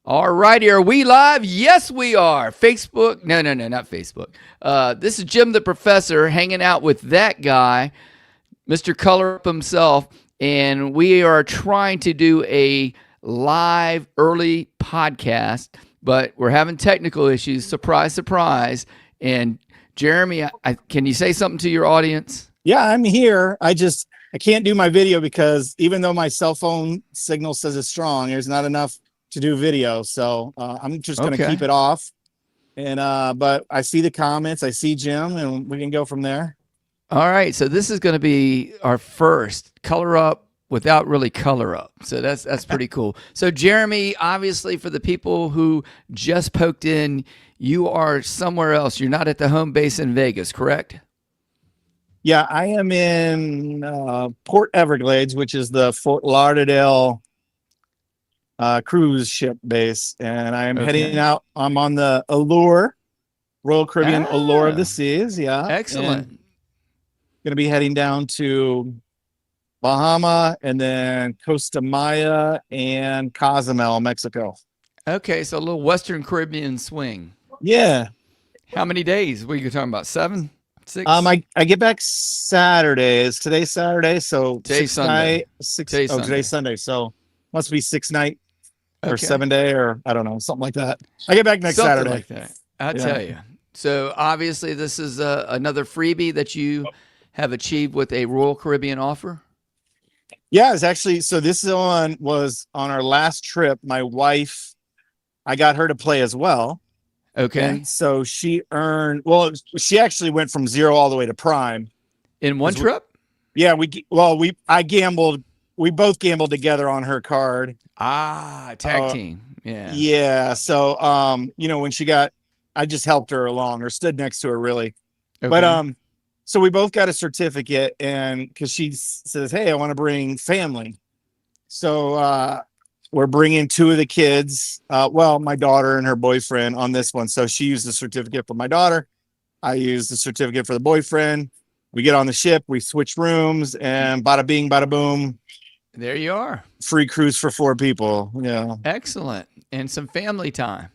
All righty, are we live? Yes, we are. Facebook? No, not Facebook. This is Jim the Professor hanging out with that guy, Mr. Color Up himself, and we are trying to do a live early podcast, but we're having technical issues. Surprise, surprise. And Jeremy, can you say something to your audience? Yeah, I'm here. I can't do my video because even though my cell phone signal says it's strong, there's not enough to do video. So I'm just going to keep it off. And but I see the comments, I see Jim, and we can go from there. All right. So this is going to be our first Color Up without really color up. So that's pretty cool. So Jeremy, obviously for the people who just poked in, you are somewhere else. You're not at the home base in Vegas, correct? Yeah, I am in Port Everglades, which is the Fort Lauderdale cruise ship base, and I am heading out. I'm on the Allure, Royal Caribbean Allure of the Seas. Yeah, excellent. Going to be heading down to Bahama and then Costa Maya and Cozumel, Mexico. Okay, so a little Western Caribbean swing. Yeah. How many days? What are you talking about? 7, 6? I get back Saturdays. Today's Saturday, so today's Sunday. Today's Sunday, so must be 6 night or 7 day, or I don't know, something like that. I get back next Saturday. Like that. I'll tell you. So obviously, this is another freebie that you have achieved with a Royal Caribbean offer. Yeah, it's actually, so this was on our last trip. My wife, I got her to play as well. Okay. And so she actually went from 0 all the way to prime in one trip. I gambled. We both gambled together on her card. Tag team. Yeah. Yeah. So, when I just helped her along or stood next to her really. Okay. But, so we both got a certificate, and cause she says, hey, I want to bring family. So, we're bringing 2 of the kids, my daughter and her boyfriend on this one. So she used the certificate for my daughter. I used the certificate for the boyfriend. We get on the ship, we switch rooms, and bada bing, bada boom. There you are. Free cruise for 4 people. Yeah. Excellent. And some family time.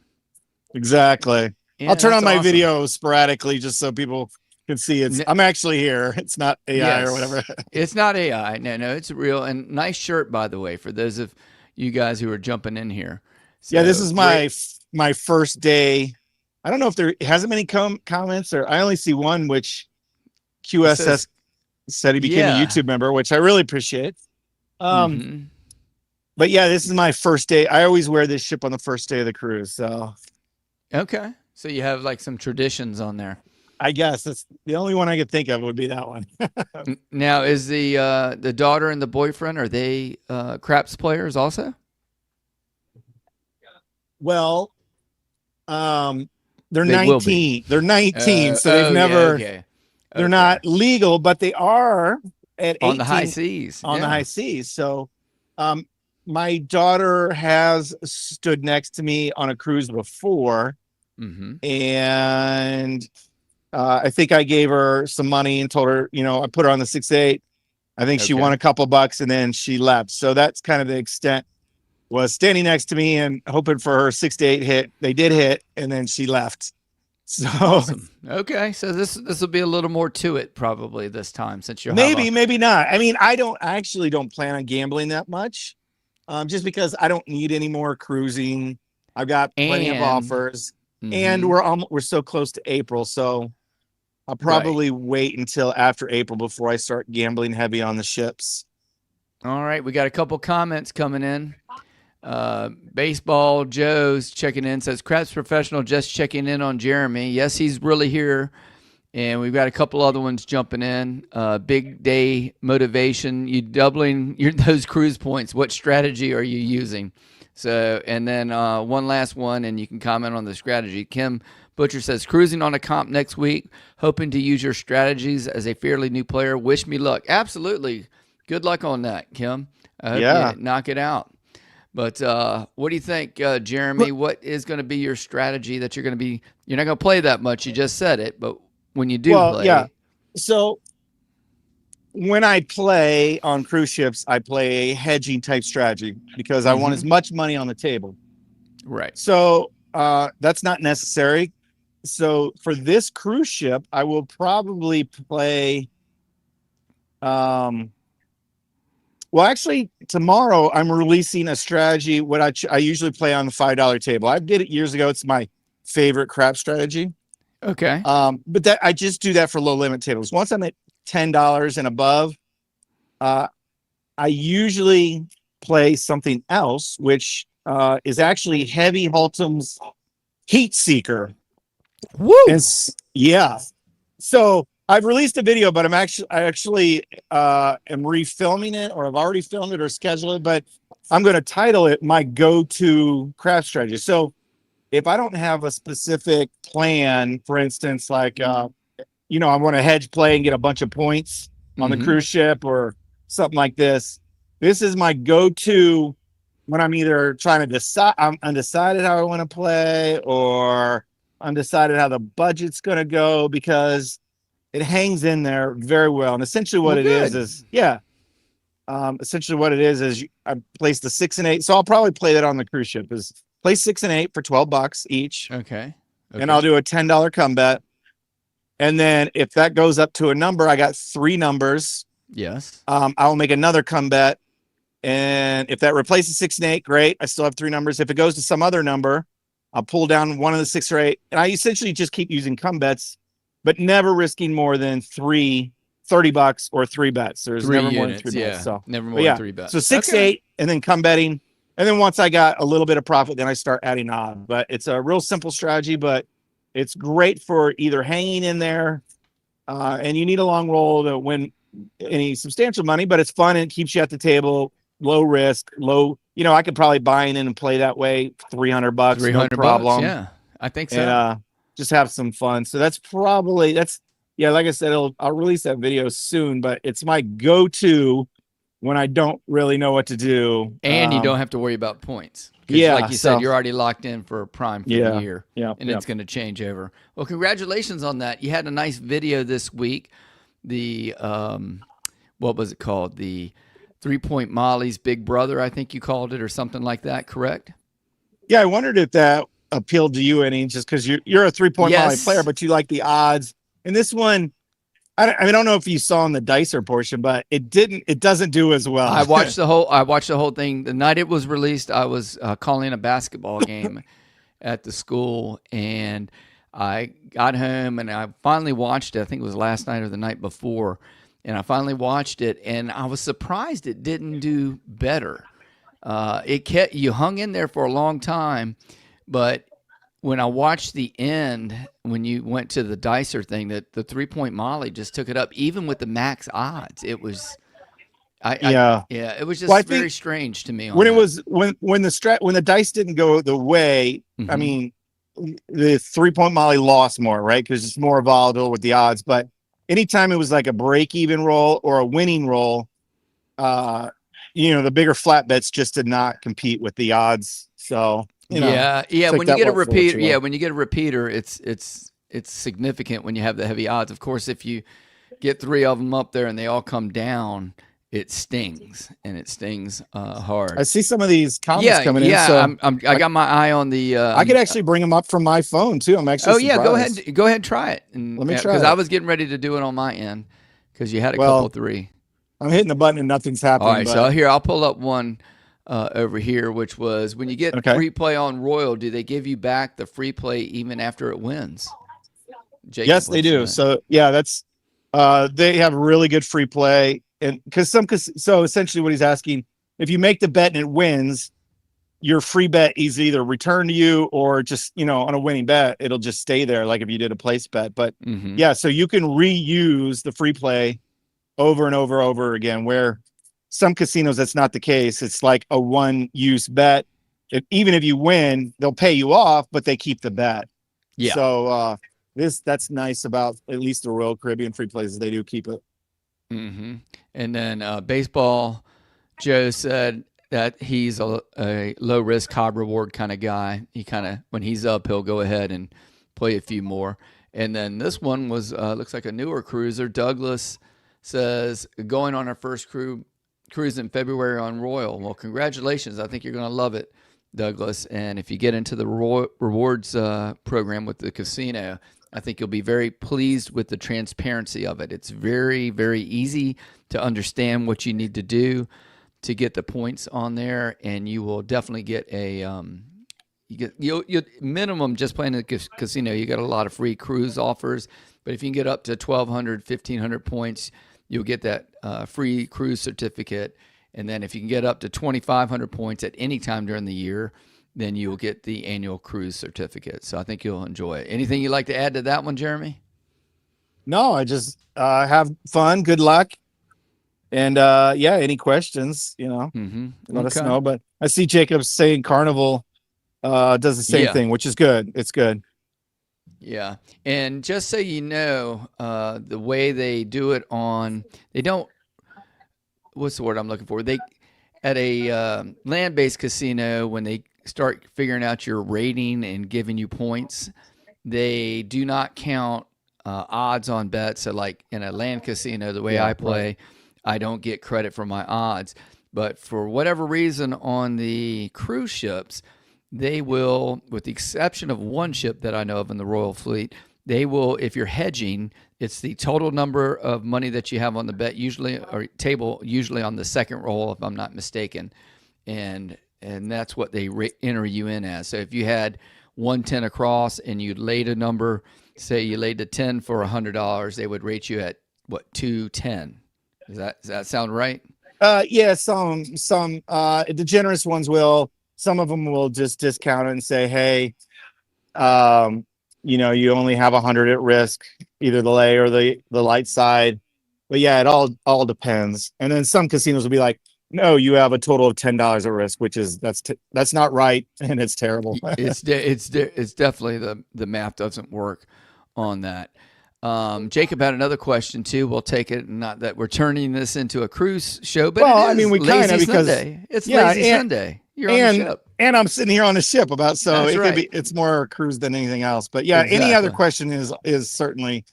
Exactly. Yeah, I'll turn on my video sporadically just so people can see I'm actually here. It's not AI or whatever. It's not AI. No, it's real. And nice shirt, by the way, for those of you guys who are jumping in here. So, yeah, this is my first day. I don't know if there hasn't many comments, or I only see one, which QSS said he became a YouTube member, which I really appreciate. But yeah, this is my first day. I always wear this ship on the first day of the cruise. So okay, so you have like some traditions on there. I guess that's the only one I could think of would be that one. Now, is the daughter and the boyfriend, are they craps players also? Well, they're 19. They're 19, so they've never. Yeah, they're not legal, but they are at 18 on the high seas. On the high seas. So, my daughter has stood next to me on a cruise before, and I think I gave her some money and told her, I put her on the 6-8. I think she won a couple bucks and then she left. So that's kind of the extent. Was standing next to me and hoping for her 6-8 hit. They did hit, and then she left. So awesome. Okay, so this will be a little more to it probably this time, since you're maybe not. I mean, I actually don't plan on gambling that much, just because I don't need any more cruising. I've got plenty of offers, and we're so close to April, so I'll probably wait until after April before I start gambling heavy on the ships. All right, we got a couple comments coming in. Baseball Joe's checking in, says Craps Professional just checking in on Jeremy. Yes, he's really here. And we've got a couple other ones jumping in. Big day motivation. You doubling those cruise points. What strategy are you using? So, and then one last one, and you can comment on the strategy. Kim Butcher says, cruising on a comp next week, hoping to use your strategies as a fairly new player. Wish me luck. Absolutely. Good luck on that, Kim. I hope you knock it out. But what do you think, Jeremy? What is going to be your strategy that you're not going to play that much? You just said it, but when you do play. Yeah. So when I play on cruise ships, I play a hedging type strategy because I want as much money on the table. Right. So that's not necessary. So for this cruise ship, I will probably play. Um, well, actually, tomorrow I'm releasing a strategy. What I usually play on the $5 table. I did it years ago. It's my favorite crap strategy. Okay. But that I just do that for low limit tables. Once I'm at $10 and above, uh, I usually play something else, which is actually Heavy Haltom's Heat Seeker. Woo! Yeah. So I've released a video, but I actually am refilming it, or I've already filmed it or scheduled it, but I'm going to title it my go-to craft strategy. So if I don't have a specific plan, for instance, like I want to hedge play and get a bunch of points on the cruise ship or something like this. This is my go-to when I'm either trying to decide, I'm undecided how I want to play, or undecided how the budget's going to go, because it hangs in there very well. And essentially what it is essentially what it is I place the 6 and 8. So I'll probably play that on the cruise ship, is play 6 and 8 for $12 each. Okay. And I'll do a $10 come bet. And then if that goes up to a number, I got 3 numbers. Yes. I'll make another come bet. And if that replaces 6 and 8, great. I still have 3 numbers. If it goes to some other number, I'll pull down one of the 6 or 8. And I essentially just keep using come bets, but never risking more than $30 or 3 bets. There's 3 never units, more than 3 bets. yeah. So Never more than 3 bets. So 6, 8, and then come betting. And then once I got a little bit of profit, then I start adding on. But it's a real simple strategy, but it's great for either hanging in there, and you need a long roll to win any substantial money, but it's fun and it keeps you at the table, low risk, low. I could probably buy in and play that way, $300, no problem. Yeah, I think so. And just have some fun. So like I said, I'll release that video soon, but it's my go-to when I don't really know what to do. And you don't have to worry about points. Yeah. Like you said, you're already locked in for a prime for the year. Yeah. And it's going to change over. Well, congratulations on that. You had a nice video this week. The, what was it called? The 3-Point Molly's Big Brother, I think you called it, or something like that, correct? Yeah, I wondered if that appealed to you any, just because you're a 3-Point Molly player, but you like the odds. And this one, I don't know if you saw in the Dicer portion, but it doesn't do as well. I watched the whole thing. The night it was released, I was calling a basketball game at the school, and I got home and I finally watched it. I think it was last night or the night before, and I finally watched it, and I was surprised it didn't do better. You hung in there for a long time, but when I watched the end, when you went to the Dicer thing, that the 3-Point Molly just took it up, even with the max odds. It was, it was just very strange to me. When the dice didn't go the way, I mean, the 3-Point Molly lost more, right? Because it's more volatile with the odds. But anytime it was like a break-even roll or a winning roll, the bigger flat bets just did not compete with the odds. So. When you get a repeater, when you get a repeater, it's significant when you have the heavy odds. Of course, if you get 3 of them up there and they all come down, it stings, and it stings hard. I see some of these comments coming in. So I got my eye on the. I could actually bring them up from my phone too. I'm actually. Surprised. Go ahead, try it. And, let me try. Because I was getting ready to do it on my end, because you had a couple 3. I'm hitting the button and nothing's happening. All right, so here I'll pull up one. Over here, which was when you get free play on Royal, do they give you back the free play even after it wins? Jacob, yes, they do. So that's they have really good free play, and so essentially what he's asking, if you make the bet and it wins, your free bet is either returned to you or just on a winning bet it'll just stay there, like if you did a place bet. But so you can reuse the free play over and over again, where some casinos, that's not the case. It's like a one-use bet. Even if you win, they'll pay you off, but they keep the bet. Yeah. So that's nice about at least the Royal Caribbean free plays. They do keep it. And then baseball, Joe said that he's a low-risk, high-reward kind of guy. He kind of, when he's up, he'll go ahead and play a few more. And then this one was looks like a newer cruiser. Douglas says, going on our first cruise in February on Royal. Well, congratulations. I think you're going to love it. Douglas. And if you get into the rewards program with the casino, I think you'll be very pleased with the transparency of it. It's very, very easy to understand what you need to do to get the points on there, and you will definitely get a you minimum just playing the casino. You get a lot of free cruise offers, but if you can get up to 1,200, 1,500 points, you'll get that free cruise certificate. And then if you can get up to 2,500 points at any time during the year, then you'll get the annual cruise certificate. So I think you'll enjoy it. Anything you'd like to add to that one, Jeremy? No, I just have fun. Good luck. And yeah, any questions, let us know. But I see Jacob saying Carnival does the same thing, which is good. It's good. Yeah. And just so you know, the way they do it they don't, what's the word I'm looking for? They, at a land-based casino, when they start figuring out your rating and giving you points, they do not count odds on bets. So like in a land casino, the way I play, right, I don't get credit for my odds. But for whatever reason on the cruise ships, they will, with the exception of one ship that I know of in the Royal Fleet, they will, if you're hedging, it's the total number of money that you have on the bet usually, or table usually on the second roll, if I'm not mistaken. And that's what they enter you in as. So if you had 110 across and you laid a number, say you laid a 10 for $100, they would rate you at what, 210. Does that sound right? Yeah, some the generous ones will. Some of them will just discount it and say, hey, you only have 100 at risk, either the lay or the light side. But yeah, it all depends. And then some casinos will be like, no, you have a total of $10 at risk, which is that's not right, and it's terrible. It's definitely the math doesn't work on that. Jacob had another question too. We'll take it. Not that we're turning this into a cruise show, but well, it is. I mean, we kind of, because Sunday. It's lazy Sunday. You're on the ship, and I'm sitting here on the ship so that's it right. could be. It's more cruise than anything else. But yeah, exactly. Any other question is certainly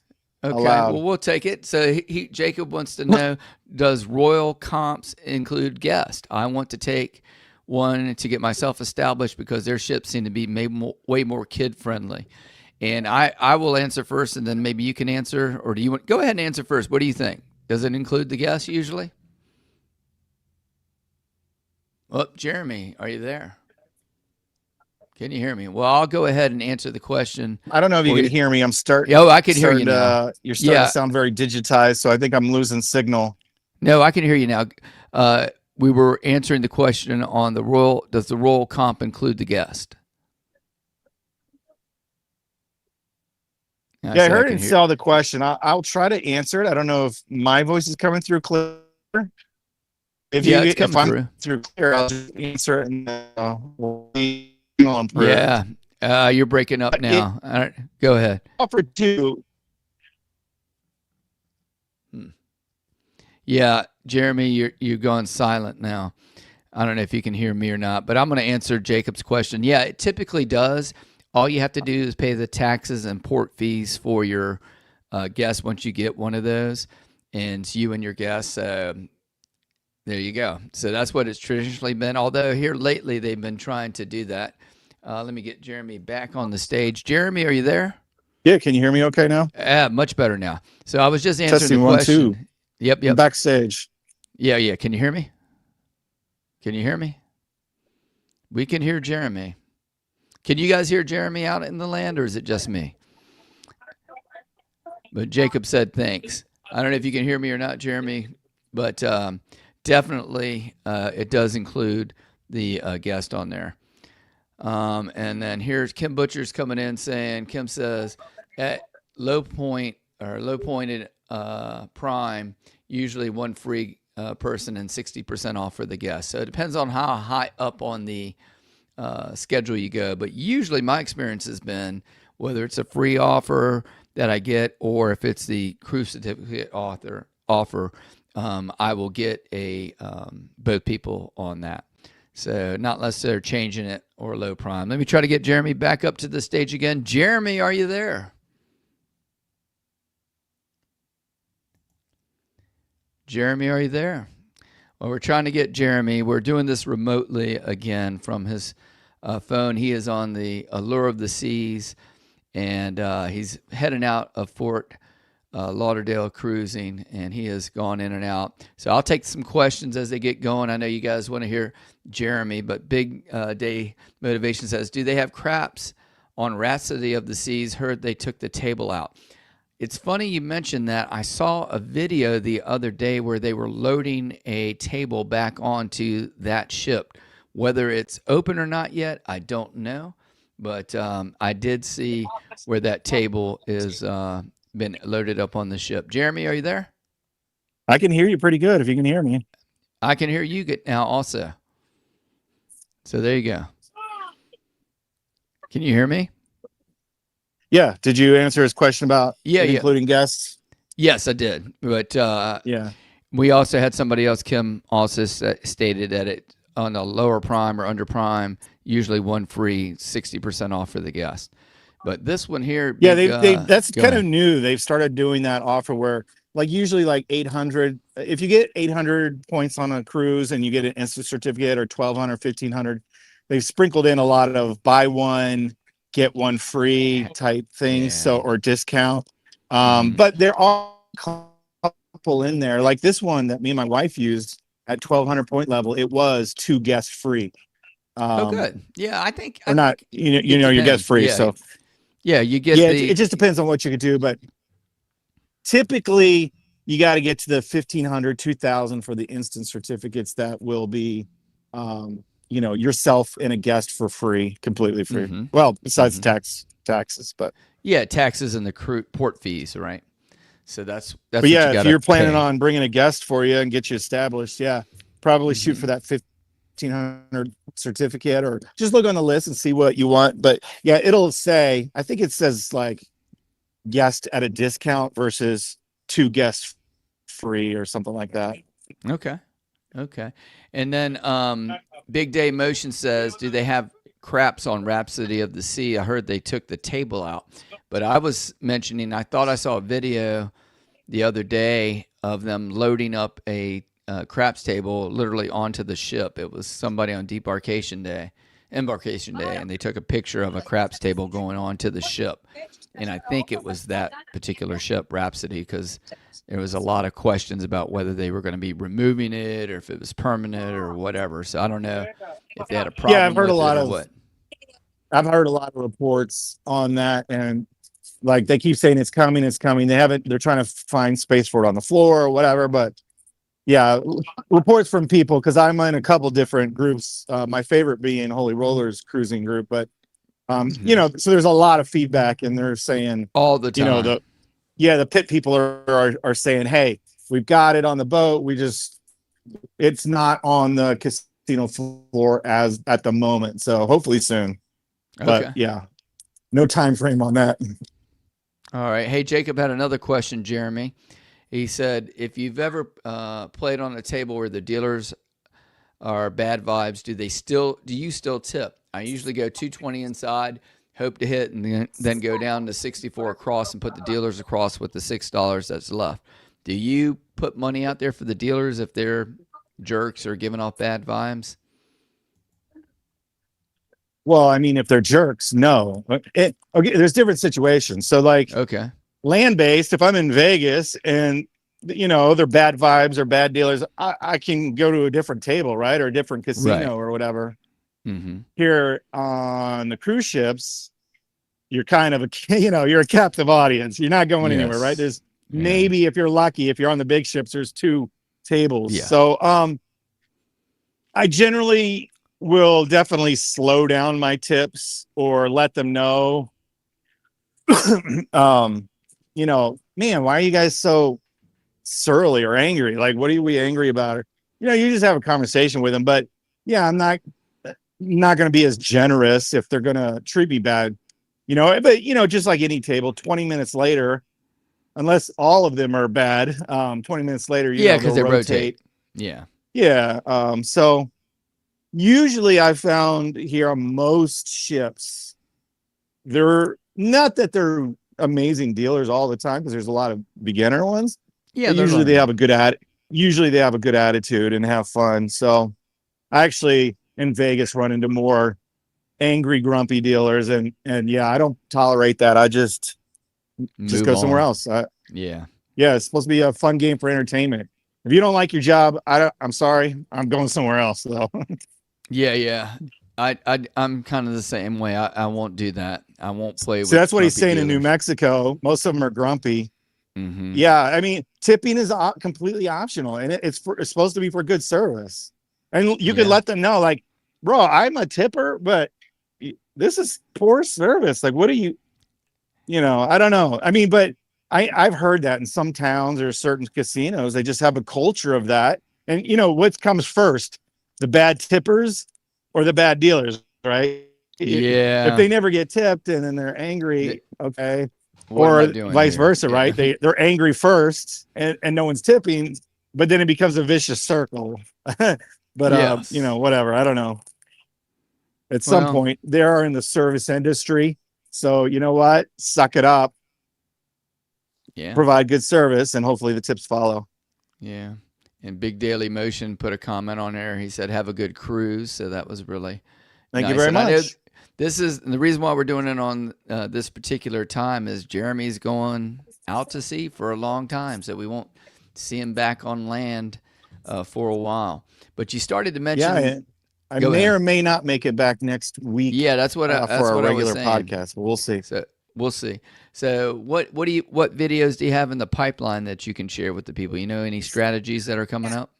okay. allowed. Well, we'll take it. So Jacob wants to know: does Royal comps include guest? I want to take one to get myself established because their ships seem to be way more kid friendly. And I will answer first, and then maybe you can answer, or do you want go ahead and answer first? What do you think? Does it include the guests usually? Oh, Jeremy, are you there? Can you hear me? Well, I'll go ahead and answer the question. I don't know if you can hear me. I'm starting. Oh, I can hear you now. You're starting to sound very digitized, so I think I'm losing signal. No, I can hear you now. We were answering the question on the Royal. Does the Royal comp include the guest? Yeah, I heard and saw the question. I'll try to answer it. I don't know if my voice is coming through clear. If I'm through clear, I'll just answer it and we'll be on. Yeah, you're breaking up now. All right, go ahead. Offer two. Yeah, Jeremy, you're going silent now. I don't know if you can hear me or not, but I'm going to answer Jacob's question. Yeah, it typically does. All you have to do is pay the taxes and port fees for your guests once you get one of those, and it's you and your guests. There you go. So that's what it's traditionally been, although here lately they've been trying to do that. Let me get Jeremy back on the stage. Jeremy, are you there? Yeah, can you hear me okay now? Much better now. So I was just answering Testing the question. 1, 2. Yep. I'm backstage. Yeah. Can you hear me? Can you hear me? We can hear Jeremy. Can you guys hear Jeremy out in the land, or is it just me? But Jacob said thanks. I don't know if you can hear me or not, Jeremy, but definitely it does include the guest on there. And then here's Kim Butcher's coming in saying, Kim says, at low pointed prime, usually one free person and 60% off for the guest. So it depends on how high up on the schedule you go, but usually my experience has been whether it's a free offer that I get or if it's the cruise certificate offer, I will get both people on that. So not unless they're changing it or low prime. Let me try to get Jeremy back up to the stage again. Jeremy, are you there? Jeremy, are you there? Well, we're trying to get Jeremy. We're doing this remotely again from his phone. He is on the Allure of the Seas, and he's heading out of Fort Lauderdale cruising, and he has gone in and out. So I'll take some questions as they get going. I know you guys want to hear Jeremy, but Big Day Motivation says, do they have craps on Rhapsody of the Seas? Heard they took the table out. It's funny you mentioned that. I saw a video the other day where they were loading a table back onto that ship. Whether it's open or not yet, I don't know. But I did see where that table is been loaded up on the ship. Jeremy, are you there? I can hear you pretty good if you can hear me. I can hear you good now also. So there you go. Can you hear me? Yeah. Did you answer his question about including guests? Yes, I did. But yeah, we also had somebody else, Kim, also stated that it on the lower prime or under prime, usually one free, 60% off for the guest. But this one here, yeah, they that's kind of new. They've started doing that offer where like usually like 800. If you get 800 points on a cruise and you get an instant certificate or 1,200, 1,500, they've sprinkled in a lot of buy one, get one free type things. Yeah. So, or discount. But there are a couple in there like this one that me and my wife used at 1,200 point level. It was 2 guests free. Oh, good. Yeah, I think or not. You know, you're guest free. Yeah. So yeah, you get it just depends on what you could do, but typically you got to get to the 1,500, 2,000 for the instant certificates that will be, you know, yourself and a guest for free, completely free. Well, besides taxes, but yeah, taxes and the port fees, right? So that's but yeah, if you're planning on bringing a guest for you and get you established, yeah, probably shoot for that 1,500 certificate or just look on the list and see what you want. But yeah, it'll say, I think it says like guest at a discount versus 2 guests free or something like that. Okay. And then Big Day Motion says, do they have craps on Rhapsody of the Sea? I heard they took the table out, but I was mentioning, I thought I saw a video the other day of them loading up a craps table literally onto the ship. It was somebody on embarkation day, and they took a picture of a craps table going onto the ship. And I think it was that particular ship, Rhapsody, because there was a lot of questions about whether they were going to be removing it or if it was permanent or whatever. So I don't know if they had a problem. Yeah, I've heard I've heard a lot of reports on that, and like they keep saying it's coming. They're trying to find space for it on the floor or whatever, but yeah, reports from people, because I'm in a couple different groups. My favorite being Holy Rollers cruising group, but you know, so there's a lot of feedback, and they're saying all the time. You know, the pit people are saying, hey, we've got it on the boat. It's not on the casino floor as at the moment. So hopefully soon. But yeah, no time frame on that. All right. Hey, Jacob had another question, Jeremy. He said, if you've ever played on a table where the dealers are bad vibes, do you still tip? I usually go 220 inside, hope to hit, and then go down to 64 across and put the dealers across with the $6 that's left. Do you put money out there for the dealers if they're jerks or giving off bad vibes? Well, I mean, if they're jerks, no. Okay, there's different situations. So like land-based, if I'm in Vegas and you know they're bad vibes or bad dealers, I can go to a different table, right? Or a different casino or whatever. Here on the cruise ships, you're kind of you're a captive audience. You're not going anywhere, right? There's maybe, if you're lucky, if you're on the big ships, there's 2 tables. So I generally will definitely slow down my tips or let them know, you know, man, why are you guys so surly or angry? Like, what are we angry about? You know, you just have a conversation with them. But yeah, I'm not going to be as generous if they're going to treat me bad, you know. But you know, just like any table, 20 minutes later, unless all of them are bad, 20 minutes later, you know, because they rotate. So usually I found here on most ships, they're not that they're amazing dealers all the time, because there's a lot of beginner ones. Yeah, usually they have a good attitude and have fun. So I actually in Vegas run into more angry, grumpy dealers, and yeah, I don't tolerate that. I just Move go somewhere on. else. Yeah. Yeah, it's supposed to be a fun game for entertainment. If you don't like your job, I'm sorry, I'm going somewhere else. So Yeah, yeah. I'm kind of the same way. I won't do that. I won't play so with that's what he's grumpy saying in New dealers. Mexico. Most of them are grumpy. Mm-hmm. Yeah, I mean, tipping is completely optional, and it's supposed to be for good service. And you could Yeah. let them know, like, bro, I'm a tipper, but this is poor service. Like, what do you, I don't know. I mean, but I've heard that in some towns or certain casinos, they just have a culture of that. And what comes first, the bad tippers or the bad dealers, right? If Yeah. they never get tipped and then they're angry, okay, What am I or doing vice here? versa, Yeah. right? They're angry first and no one's tipping, but then it becomes a vicious circle. But Yes. whatever. I don't know. At some Well, point, they are in the service industry. So you know what? Suck it up, yeah. provide good service, and hopefully the tips follow. Yeah. And Big Daily Motion put a comment on there. He said, "Have a good cruise." So that was really Thank you nice. very And I know much. this is the reason why we're doing it on this particular time is Jeremy's going out to sea for a long time, so we won't see him back on land for a while. But you started to mention. Yeah, I Go may ahead. or may not make it back next week Yeah, that's what for a I was regular saying. podcast, but we'll see. So we'll see. So what videos do you have in the pipeline that you can share with the people? You know, any strategies that are coming up?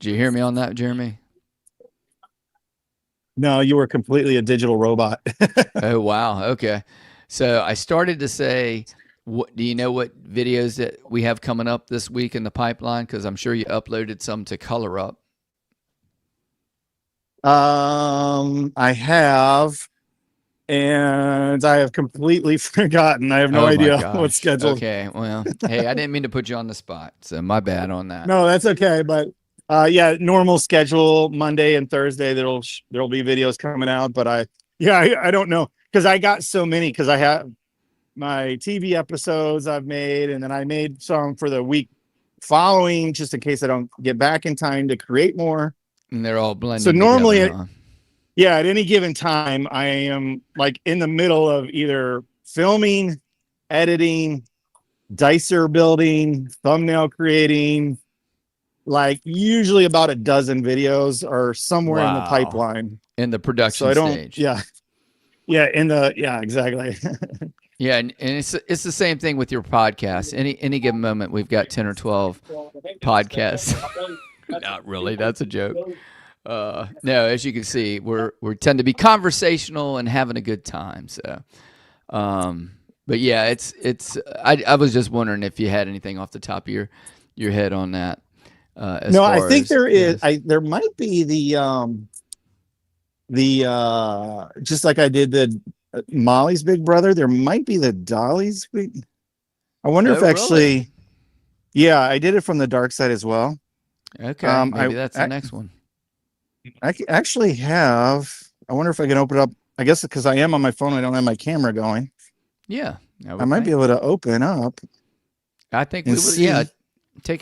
Did you hear me on that, Jeremy? No, you were completely a digital robot. Oh wow. Okay. So I started to say, what do you know what videos that we have coming up this week in the pipeline? Because I'm sure you uploaded some to Color Up. I have, and I have completely forgotten. I have no Oh my idea what's gosh. scheduled. Okay. Well, hey, I didn't mean to put you on the spot, so my bad on that. No, that's okay. But yeah, normal schedule Monday and Thursday. There'll be videos coming out. But I don't know because I got so many because I have my TV episodes I've made, and then I made some for the week following just in case I don't get back in time to create more. And they're all So blending normally, together, huh? yeah, at any given time, I am like in the middle of either filming, editing, dicer building, thumbnail creating, like usually about a dozen videos are somewhere in the Wow. pipeline. In the So production I don't, stage. yeah, exactly. Yeah, and it's the same thing with your podcast. Any given moment, we've got 10 or 12 podcasts. Not really. That's a joke. No, as you can see, we tend to be conversational and having a good time. So, but yeah, it's. I was just wondering if you had anything off the top of your head on that. As No, I far think as there is. yes. There might be the just like I did the Molly's Big Brother. There might be the Dolly's Big. I wonder if Oh, really? actually, yeah, I did it from the dark side as well. Okay, I maybe that's the next one. actually have. I wonder if I can open it up. I guess because I am on my phone, I don't have my camera going. Yeah, I I would might be think. able to open up I think and we would. Yeah, see.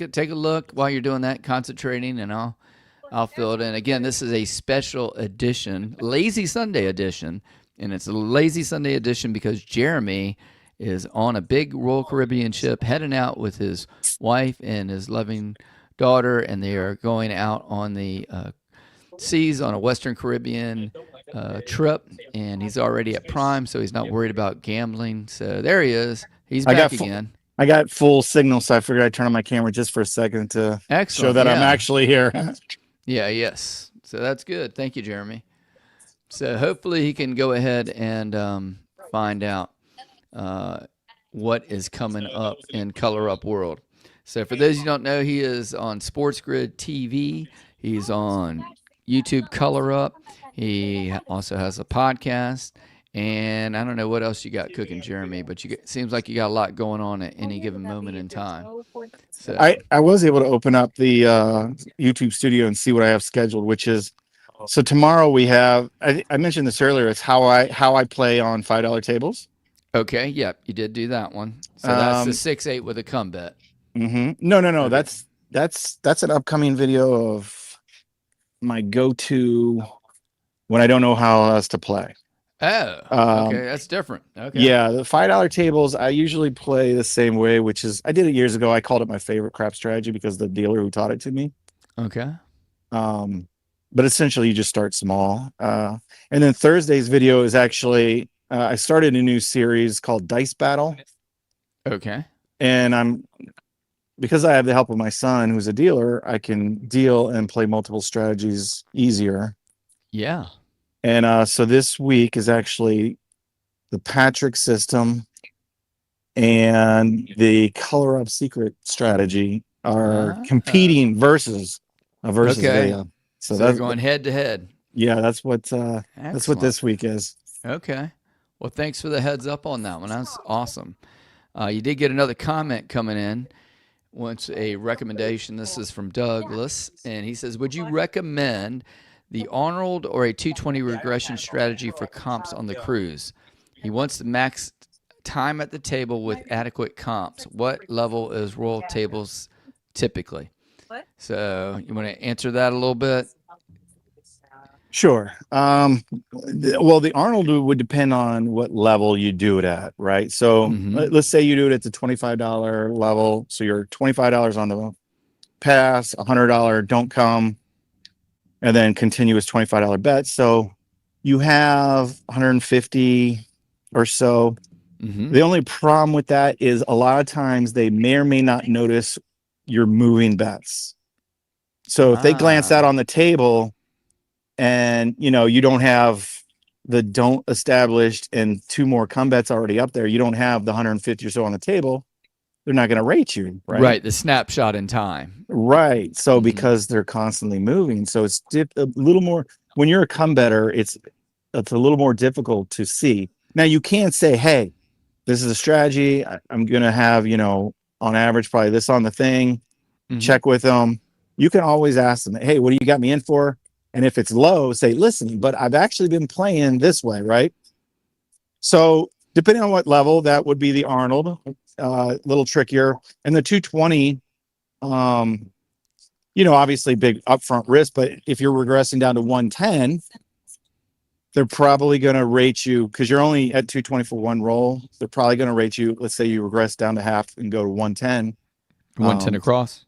take a look while you're doing that, concentrating, and I'll fill it in. Again, this is a special edition, Lazy Sunday edition, and it's a Lazy Sunday edition because Jeremy is on a big Royal Caribbean ship heading out with his wife and his loving daughter, and they are going out on the seas on a Western Caribbean trip, and he's already at Prime, so he's not worried about gambling. So there he is. He's I back got again. I got full signal, so I figured I'd turn on my camera just for a second to show Excellent. that I'm Yeah. actually here. Yeah. Yes. So that's good. Thank you, Jeremy. So hopefully he can go ahead and find out uh, what is coming up in Color Up World. So for those who don't know, he is on Sports Grid TV. He's on YouTube Color Up. He also has a podcast. And I don't know what else you got cooking, Jeremy, but seems like you got a lot going on at any given moment in time. So I was able to open up the YouTube studio and see what I have scheduled, which is so tomorrow we have. I mentioned this earlier. It's how I play on $5 tables. okay, yep, you did do that one. So that's the Um, 6-8 with a come bet. No, Okay. that's that's an upcoming video of my go-to when I don't know how else to play. Oh, Um, okay, that's different. Okay. yeah, the $5 tables I usually play the same way, which is I did it years ago. I called it my favorite crap strategy because the dealer who taught it to me. Okay. Um, but essentially, you just start small. And then Thursday's video is actually I started a new series called Dice Battle, Okay. and because I have the help of my son, who's a dealer, I can deal and play multiple strategies easier. Yeah. And so this week is actually the Patrick system and the Color Up Secret strategy are Ah, competing versus okay. video. So So they're that's going head to head. yeah, that's what Excellent. this week is. Okay. Well, thanks for the heads up on that one. That's awesome. You did get another comment coming in. Wants a recommendation. This is from Douglas, and he says, "Would you recommend the Arnold or a 220 regression strategy for comps on the cruise? He wants the max time at the table with adequate comps. What level is Royal Tables typically?" So you want to answer that a little bit? Sure. Well, the Arnold would depend on what level you do it at, right? So Mm-hmm. let's say you do it at the $25 level. So you're $25 on the pass, $100 don't come, and then continuous $25 bets. So you have 150 or so. Mm-hmm. The only problem with that is a lot of times they may or may not notice you're moving bets. So if they glance out Ah. on the table and you don't have the don't established and two more come bets already up there, you don't have the 150 or so on the table, they're not going to rate you, right? Right. The snapshot in time. Right. So Mm-hmm. because they're constantly moving, so it's a little more when you're a come better, it's a little more difficult to see. Now you can say, hey, this is a strategy. I'm going to have, on average, probably this on the thing, Mm-hmm. check with them. You can always ask them, hey, what do you got me in for? And if it's low, say, listen, but I've actually been playing this way, right? So depending on what level, that would be the Arnold, a little trickier. And the 220, obviously big upfront risk, but if you're regressing down to 110, they're probably going to rate you because you're only at 220 for one roll. They're probably going to rate you. Let's say you regress down to half and go to 110, 110 across.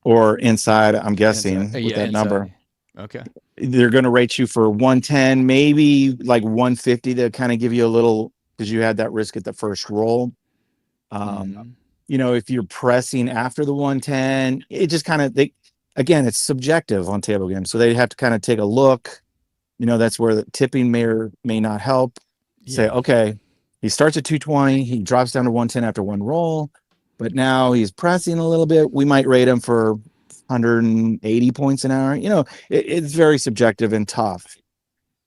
or inside. I'm Inside. guessing with Yeah, that number, inside. Okay. they're going to rate you for 110, maybe like 150 to kind of give you a little because you had that risk at the first roll. Mm-hmm. If you're pressing after the 110, it just kind of again, it's subjective on table games, so they have to kind of take a look. That's where the tipping may or may not help. Say, Yeah. okay, he starts at 220, he drops down to 110 after one roll, but now he's pressing a little bit. We might rate him for 180 points an hour. It's very subjective and tough.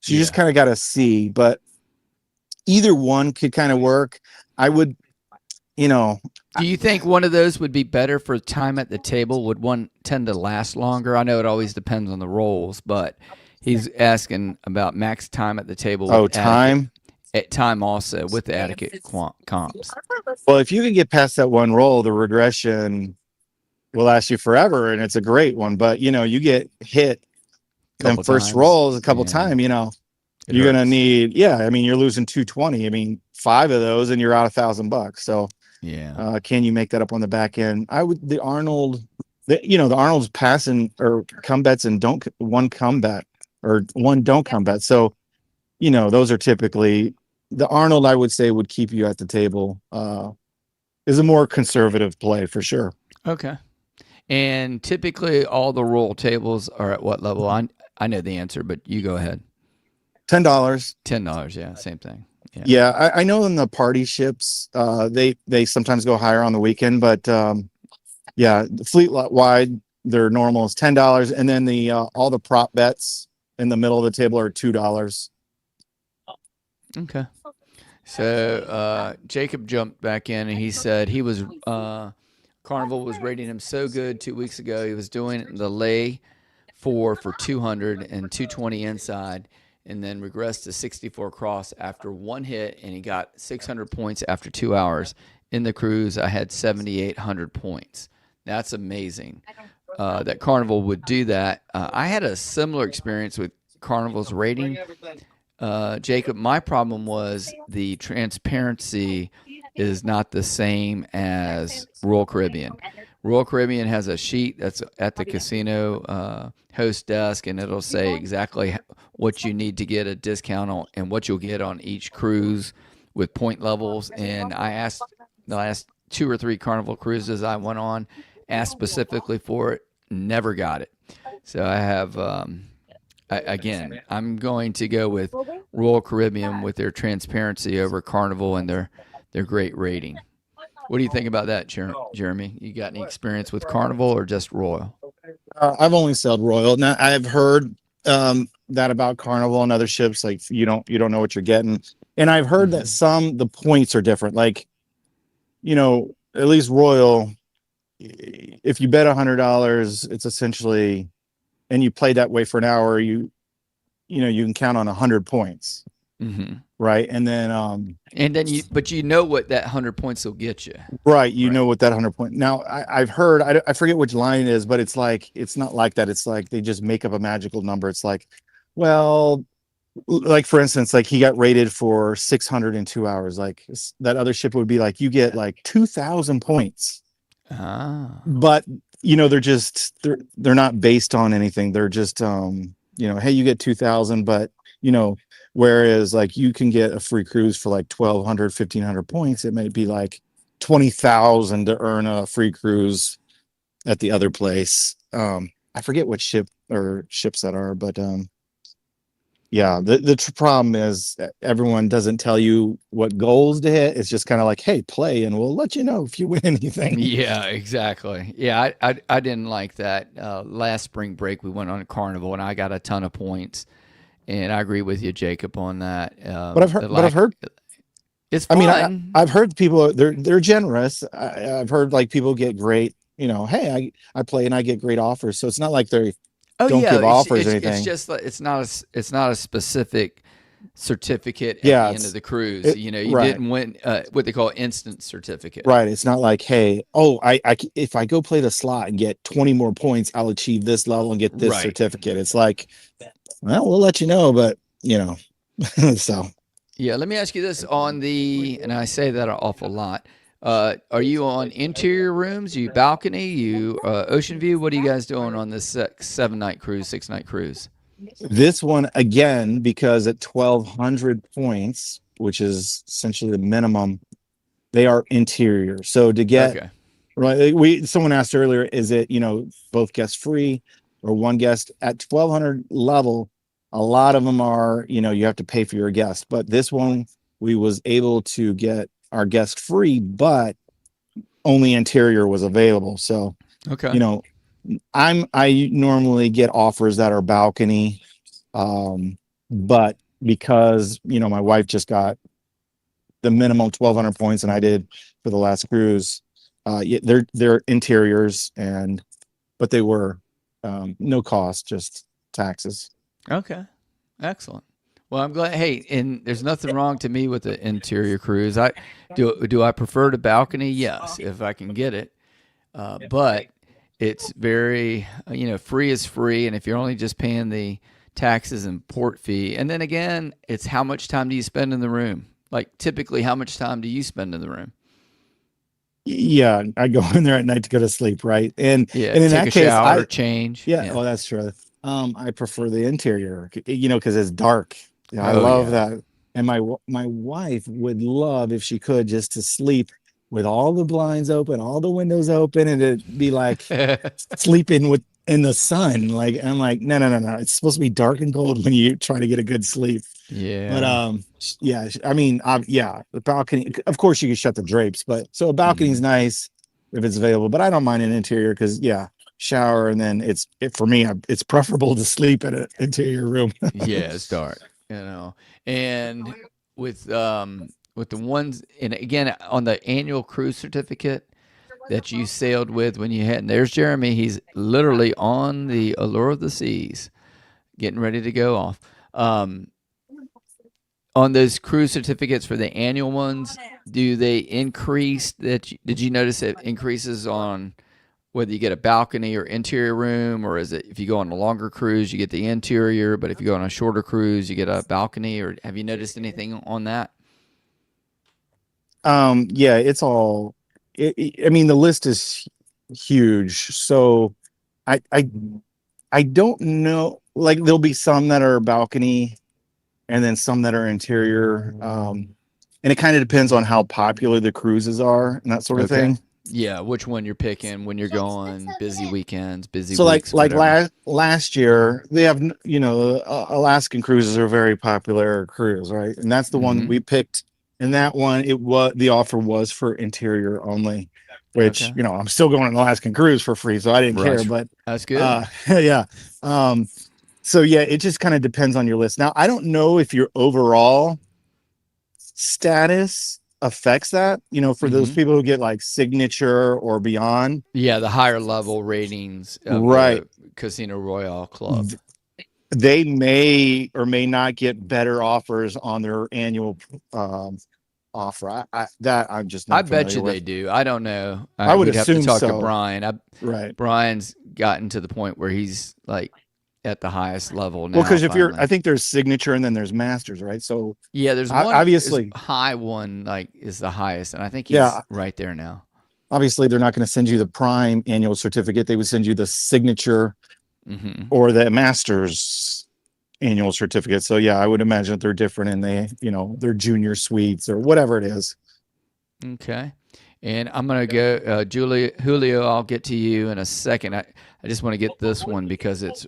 So you just kind of got to see, but either one could kind of work. I would, Do you think one of those would be better for time at the table? Would one tend to last longer? I know it always depends on the rolls, but he's asking about max time at the table with time. At time also with the adequate comps. Well, if you can get past that one roll, the regression will last you forever, and it's a great one. But you get hit them first Times. rolls a couple times. You're gonna need. Yeah, I mean, you're losing 220. I mean, 5 of those, and you're out $1,000. So yeah, can you make that up on the back end? The Arnold. The Arnold's passing or come bets and don't one come bet or one don't come bet. So those are typically the Arnold. I would say would keep you at the table. Is a more conservative play for sure. okay. And typically, all the roll tables are at what level? I know the answer, but you go ahead. $10. $10. Yeah, same thing. Yeah, I know in the party ships, they sometimes go higher on the weekend, but yeah, the fleet wide, their normal is $10, and then the all the prop bets in the middle of the table are $2. Okay. So Jacob jumped back in and he said he was Carnival was rating him so good 2 weeks ago. He was doing the lay for 200 and 220 inside, and then regressed to 64 cross after one hit, and he got 600 points after 2 hours. In the cruise, I had 7,800 points. That's amazing that Carnival would do that. I had a similar experience with Carnival's rating. Jacob, my problem was the transparency is not the same as Royal Caribbean. Royal Caribbean has a sheet that's at the casino host desk, and it'll say exactly what you need to get a discount on and what you'll get on each cruise with point levels. And I asked the last 2 or 3 Carnival cruises I went on, asked specifically for it, never got it. So I have. Again, I'm going to go with Royal Caribbean with their transparency over Carnival and their great rating. What do you think about that, Jeremy? You got any experience with Carnival or just Royal? I've only sailed Royal. Now I've heard that about Carnival and other ships, like you don't know what you're getting. And I've heard that the points are different. Like, at least Royal, if you bet $100, it's essentially, and you play that way for an hour, you can count on 100 points. Mm-hmm. Right. And then but you know what that 100 points will get you. Right. You know what that 100 point. Now I've heard, I forget which line it is, but it's not like that. It's like they just make up a magical number. It's like, well, like for instance, like he got rated for 600 in 2 hours. Like that other ship would be like, you get like 2,000 points. But they're not based on anything. They're just hey, you get 2,000, but whereas like you can get a free cruise for like 1,200, 1,500 points, it might be like 20,000 to earn a free cruise at the other place. I forget what ship or ships that are, but yeah, the problem is everyone doesn't tell you what goals to hit. It's just kind of like, hey, play, and we'll let you know if you win anything. Yeah, exactly. Yeah, I didn't like that. Last spring break, we went on a Carnival, and I got a ton of points. And I agree with you, Jacob, on that. But I've heard it's fun. I mean, I've heard people they're generous. I've heard like people get great. Hey, I play and I get great offers. So it's not like they don't give offers or anything. It's just like it's not a specific certificate at the end of the cruise. You didn't win what they call instant certificate. Right. It's not like, hey, if I go play the slot and get 20 more points, I'll achieve this level and get this certificate. It's like, well, we'll let you know, but so. Yeah, let me ask you this and I say that an awful lot. Are you on interior rooms? Are you balcony? You ocean view? What are you guys doing on this 7-night cruise, 6-night cruise? This one again, because at 1,200 points, which is essentially the minimum, they are interior. So to get someone asked earlier, is it both guest free or one guest? At 1,200 level, a lot of them are you have to pay for your guest, but this one we was able to get our guest free, but only interior was available. So I normally get offers that are balcony, but because my wife just got the minimum 1,200 points, and I did for the last cruise, they're interiors, but they were no cost, just taxes. Okay, excellent. Well, I'm glad. Hey, and there's nothing wrong to me with the interior cruise. Do I prefer the balcony? Yes, if I can get it. But it's very, free is free, and if you're only just paying the taxes and port fee, and then again, it's how much time do you spend in the room? Like typically, how much time do you spend in the room? Yeah, I go in there at night to go to sleep, right? And in take that a case, shower, change. Yeah, oh, that's true. I prefer the interior, because it's dark. I love that. And my wife would love if she could just to sleep with all the blinds open, all the windows open, and it'd be like sleeping in the sun. Like I'm like, no. It's supposed to be dark and cold when you try to get a good sleep. Yeah. But yeah. I mean, the balcony. Of course, you can shut the drapes, but so a balcony is nice if it's available. But I don't mind an interior because shower, and then for me, it's preferable to sleep in an interior room. Yeah, it's dark. And with the ones, and again, on the annual cruise certificate that you sailed with when you had, and there's Jeremy, he's literally on the Allure of the Seas, getting ready to go off. On those cruise certificates for the annual ones, do they increase did you notice it increases on whether you get a balcony or interior room, or is it if you go on a longer cruise, you get the interior, but if you go on a shorter cruise, you get a balcony? Or have you noticed anything on that? Yeah, it's all. I mean, the list is huge. So, I, I, I don't know. Like, there'll be some that are balcony, and then some that are interior. And it kind of depends on how popular the cruises are and that sort of Okay. thing. Yeah, which one you're picking when you're going busy weekends, busy So, weeks, like whatever. last year, they have Alaskan cruises are a very popular cruise, right? And that's the one Hmm. we picked. And that one, it was the offer was for interior only, which Okay. I'm still going on an Alaskan cruise for free, so I didn't care. Right. But That's good. yeah. So yeah, it just kind of depends on your list. Now, I don't know if your overall status affects that, for those Hmm. people who get like signature or beyond. Yeah, the higher level ratings of Right. the Casino Royale Club. They may or may not get better offers on their annual offer. I'm just I not bet familiar you they with. do. I don't know. I would We'd have to assume talk to so. Brian. Right. Brian's gotten to the point where he's like at the highest level Well, now. because I Finally, think there's signature and then there's masters, right? So yeah. There's one is obviously, high one like is the highest, and I think he's yeah, right there now. obviously they're not going to send you the prime annual certificate. They would send you the signature Hmm. or the masters annual certificate. So yeah, I would imagine that they're different and they're junior suites or whatever it is. Okay. And I'm gonna go, Julio. I'll get to you in a second. I just want to get this one because it's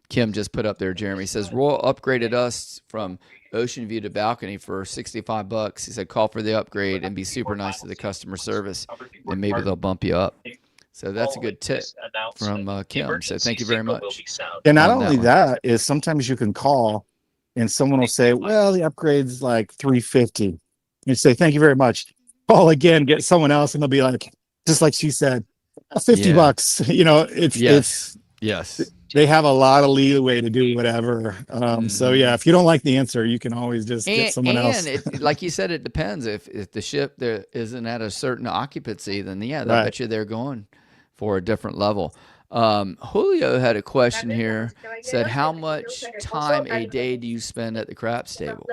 Kim just put up there. Jeremy says Royal upgraded us from Ocean View to balcony for $65. He said call for the upgrade and be super nice to the customer service, and maybe they'll bump you up. So that's a good tip from Kim. So thank you very much And not on that only one. that is sometimes you can call and someone will say, well, the upgrade's like 350. You say, thank you very much. Call again, get someone else, and they'll be like, just like she said, 50 Yeah. bucks. It's Yes. Yes. they have a lot of leeway to do whatever. So Hmm. yeah, if you don't like the answer, you can always just get someone And else. it like you said, it depends. If the ship there isn't at a certain occupancy, then yeah, I Right. bet you they're going for a different level. Julio had a question here. Said, how much time a day do you spend at the craps table?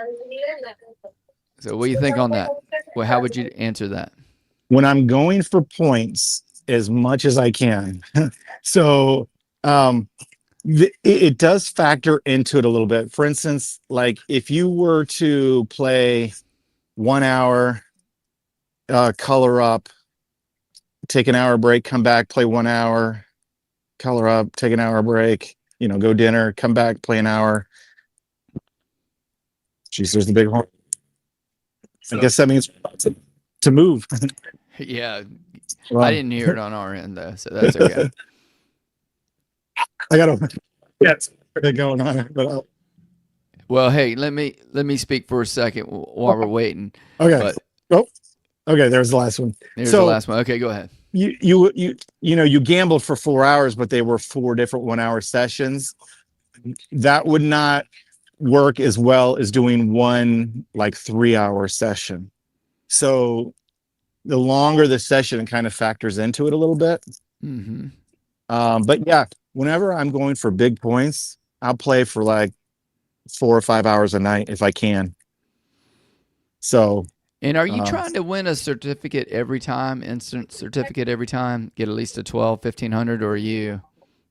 So what do you think on that? Well, how would you answer that? When I'm going for points as much as I can. So um it does factor into it a little bit. For instance, like if you were to play 1 hour, color up, take an hour break, come back, play 1 hour, color up, take an hour break, go dinner, come back, play an hour. Geez, there's the big horn. I guess that means to move. Yeah, I Well, didn't hear it on our end though, so that's okay. I gotta get it going on, but Well, hey, let me speak for a second while we're waiting. okay. But Oh, okay. There's the last one. here's the So last one. Okay, go ahead. you gambled for 4 hours, but they were four different 1 hour sessions. That would not work as well as doing one like 3 hour session. So the longer the session, it kind of factors into it a little bit. Hmm. But yeah, whenever I'm going for big points, I'll play for like 4 or 5 hours a night if I can. So And are you uh, trying to win a certificate every time, instant certificate every time, get at least a 12, 1500, or are you,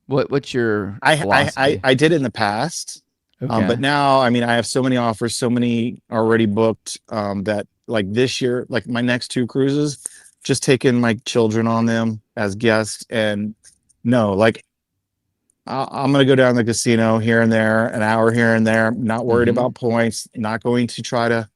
what's your philosophy? I did it in the past. But Okay. now, I mean, I have so many offers, so many already booked, that like this year, like my next two cruises, just taking my children on them as guests. And no, like I'm going to go down to the casino here and there, an hour here and there, not worried Mm-hmm. about points, not going to try to